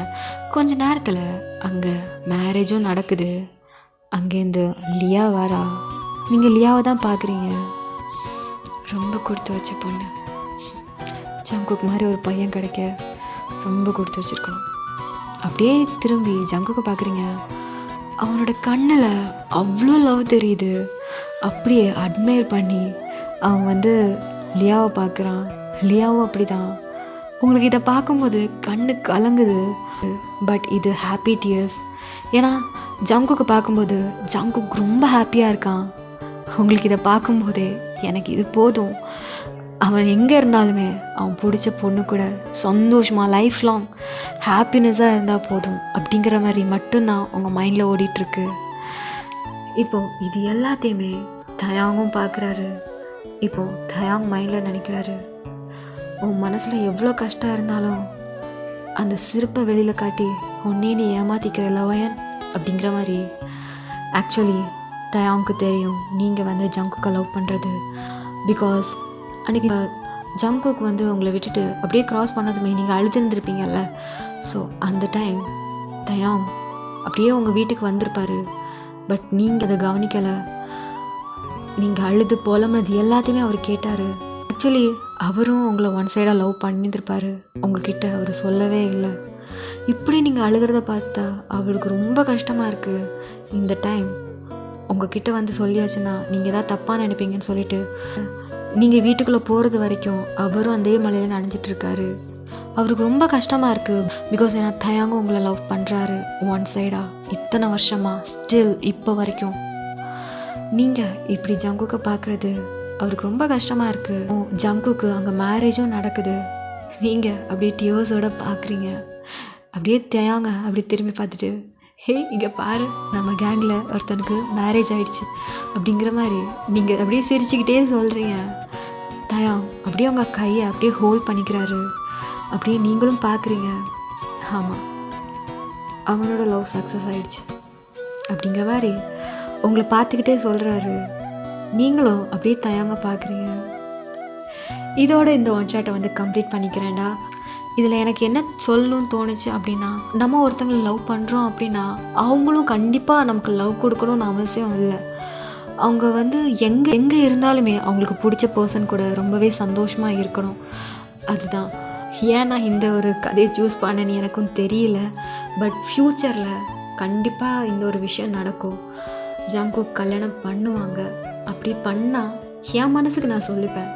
கொஞ்ச நேரத்தில் அங்கே மேரேஜும் நடக்குது. அங்கேருந்து லியா வரா. நீங்கள் லியாவை தான் பார்க்குறீங்க. ரொம்ப கொடுத்து வச்ச பொண்ணு. ஜங்குக்கு மாதிரி ஒரு பையன் கிடைக்க ரொம்ப கொடுத்து வச்சுருக்கணும். அப்படியே திரும்பி ஜங்குக்கு பார்க்குறீங்க. அவனோட கண்ணில் அவ்வளோ லவ் தெரியுது. அப்படியே அட்மையர் பண்ணி அவன் லியாவை பார்க்குறான். லியாவும் அப்படி தான். உங்களுக்கு இதை பார்க்கும்போது கண்ணு கலங்குது. பட் இது ஹாப்பி டியர்ஸ். ஏன்னா ஜங்குக்கு பார்க்கும்போது ஜங்குக்கு ரொம்ப ஹாப்பியாக இருக்கான். உங்களுக்கு இதை பார்க்கும்போதே எனக்கு இது போதும், அவன் எங்கே இருந்தாலுமே அவன் பிடிச்ச பொண்ணு கூட சந்தோஷமாக லைஃப் லாங் ஹாப்பினஸ்ஸாக இருந்தால் போதும் அப்படிங்கிற மாதிரி மட்டும்தான் உங்கள் மைண்டில் ஓடிட்டுருக்கு. இப்போது இது எல்லாத்தையுமே தயாங்கும் பார்க்குறாரு. இப்போது தயாங் மைண்டில் நினைக்கிறாரு, உன் மனசில் எவ்வளோ கஷ்டம் இருந்தாலும் அந்த சிரிப்பை வெளியில் காட்டி உன்னே நீ ஏமாற்றிக்கிற லவயன் அப்படிங்கிற மாதிரி. ஆக்சுவலி தயாங்க்கு தெரியும் நீங்கள் ஜங்குக்கு லவ் பண்ணுறது. பிகாஸ் அன்றைக்கி ஜங்குக்கு உங்களை விட்டுட்டு அப்படியே க்ராஸ் பண்ணதுமே நீங்கள் அழுதுருந்துருப்பீங்கல்ல. ஸோ அந்த டைம் தயாங் அப்படியே உங்கள் வீட்டுக்கு வந்திருப்பார். பட் நீங்கள் அதை கவனிக்கலை. நீங்கள் அழுது புலம்புனது எல்லாத்தையுமே அவர் கேட்டார். ஆக்சுவலி அவரும் உங்களை ஒன் சைடாக லவ் பண்ணியிருப்பார். உங்ககிட்ட அவர் சொல்லவே இல்லை. இப்படி நீங்கள் அழுகிறத பார்த்தா அவருக்கு ரொம்ப கஷ்டமாக இருக்குது. இந்த டைம் உங்ககிட்ட சொல்லியாச்சுன்னா நீங்கள் எதாவது தப்பாக நினைப்பீங்கன்னு சொல்லிட்டு நீங்கள் வீட்டுக்குள்ளே போகிறது வரைக்கும் அவரும் அதே மலையில் நனைஞ்சிட்ருக்காரு. அவருக்கு ரொம்ப கஷ்டமாக இருக்குது. பிகாஸ் ஏன்னா தயாங்கும் உங்களை லவ் பண்ணுறாரு ஒன் சைடாக இத்தனை வருஷமாக. ஸ்டில் இப்போ வரைக்கும் நீங்கள் இப்படி ஜங்குக்கு பார்க்குறது அவருக்கு ரொம்ப கஷ்டமாக இருக்குது. ஜங்குக்கு அங்கே மேரேஜும் நடக்குது. நீங்கள் அப்படியே டியர்ஸோடு பார்க்குறீங்க. அப்படியே தயாங்க அப்படி திரும்பி பார்த்துட்டு ஹே இங்கே பாரு, நம்ம கேங்கில் ஒருத்தனுக்கு மேரேஜ் ஆகிடுச்சு அப்படிங்கிற மாதிரி நீங்கள் அப்படியே சிரிச்சுக்கிட்டே சொல்கிறீங்க. தயாங் அப்படியே உங்கள் கையை அப்படியே ஹோல்ட் பண்ணிக்கிறாரு. அப்படியே நீங்களும் பார்க்குறீங்க. ஆமாம், அவனோட லவ் சக்ஸஸ் ஆகிடுச்சு அப்படிங்கிற மாதிரி உங்களை பார்த்துக்கிட்டே சொல்கிறாரு. நீங்களும் அப்படியே தயாங்க பார்க்குறீங்க. இதோட இந்த ஒன் ஷாட்டை கம்ப்ளீட் பண்ணிக்கிறேன்டா. இதில் எனக்கு என்ன சொல்லணும்னு தோணுச்சு அப்படின்னா, நம்ம ஒருத்தங்களை லவ் பண்ணுறோம் அப்படின்னா அவங்களும் கண்டிப்பாக நமக்கு லவ் கொடுக்கணும்னு அவசியம் இல்லை. அவங்க எங்கே இருந்தாலுமே அவங்களுக்கு பிடிச்ச பர்சன் கூட ரொம்பவே சந்தோஷமாக இருக்கணும். அதுதான் ஏன் நான் இந்த ஒரு கதையை சூஸ் பண்ணேன்னு எனக்கும் தெரியல. பட் ஃப்யூச்சரில் கண்டிப்பாக இந்த ஒரு விஷயம் நடக்கும். ஜங்குக் கல்யாணம் பண்ணுவாங்க. அப்படி பண்ணால் என் மனசுக்கு நான் சொல்லிப்பேன்,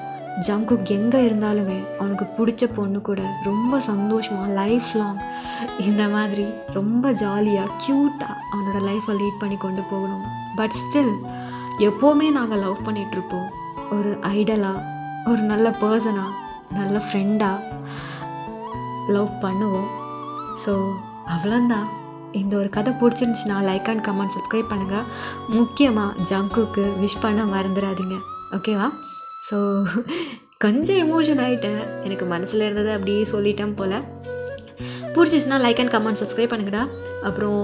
ஜங்குக் எங்கே இருந்தாலுமே அவனுக்கு பிடிச்ச பொண்ணு கூட ரொம்ப சந்தோஷமாக லைஃப் லாங் இந்த மாதிரி ரொம்ப ஜாலியாக க்யூட்டாக அவனோட லைஃப்பை லீட் பண்ணி கொண்டு போகணும். பட் ஸ்டில் எப்போவுமே நாங்கள் லவ் பண்ணிகிட்ருப்போம். ஒரு ஐடலாக, ஒரு நல்ல பர்சனாக, நல்ல ஃப்ரெண்டாக லவ் பண்ணுவோம். ஸோ அவ்வளோந்தான். இந்த ஒரு கதை பிடிச்சிருந்துச்சுன்னா லைக் அண்ட் கமெண்ட் சப்ஸ்கிரைப் பண்ணுங்கள். முக்கியமாக ஜங்குக்கு விஷ் பண்ண மறந்துடாதீங்க. ஓகேவா? ஸோ கொஞ்சம் எமோஷன் ஆகிட்டேன். எனக்கு மனசில் இருந்ததை அப்படியே சொல்லிட்டேன் போல். பிடிச்சிச்சுன்னா லைக் அண்ட் கமெண்ட் சப்ஸ்கிரைப் பண்ணுங்கடா. அப்புறம்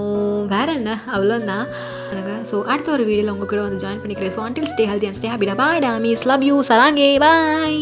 வேறு என்ன, அவ்வளோதான் பண்ணுங்க. ஸோ அடுத்த ஒரு வீடியோவில் உங்கள் கூட ஜாயின் பண்ணிக்கிறேன். So until stay healthy and stay ஹாப்பிடா. பாய் டா, மீஸ் லவ் யூ, சராங்கே, பாய்.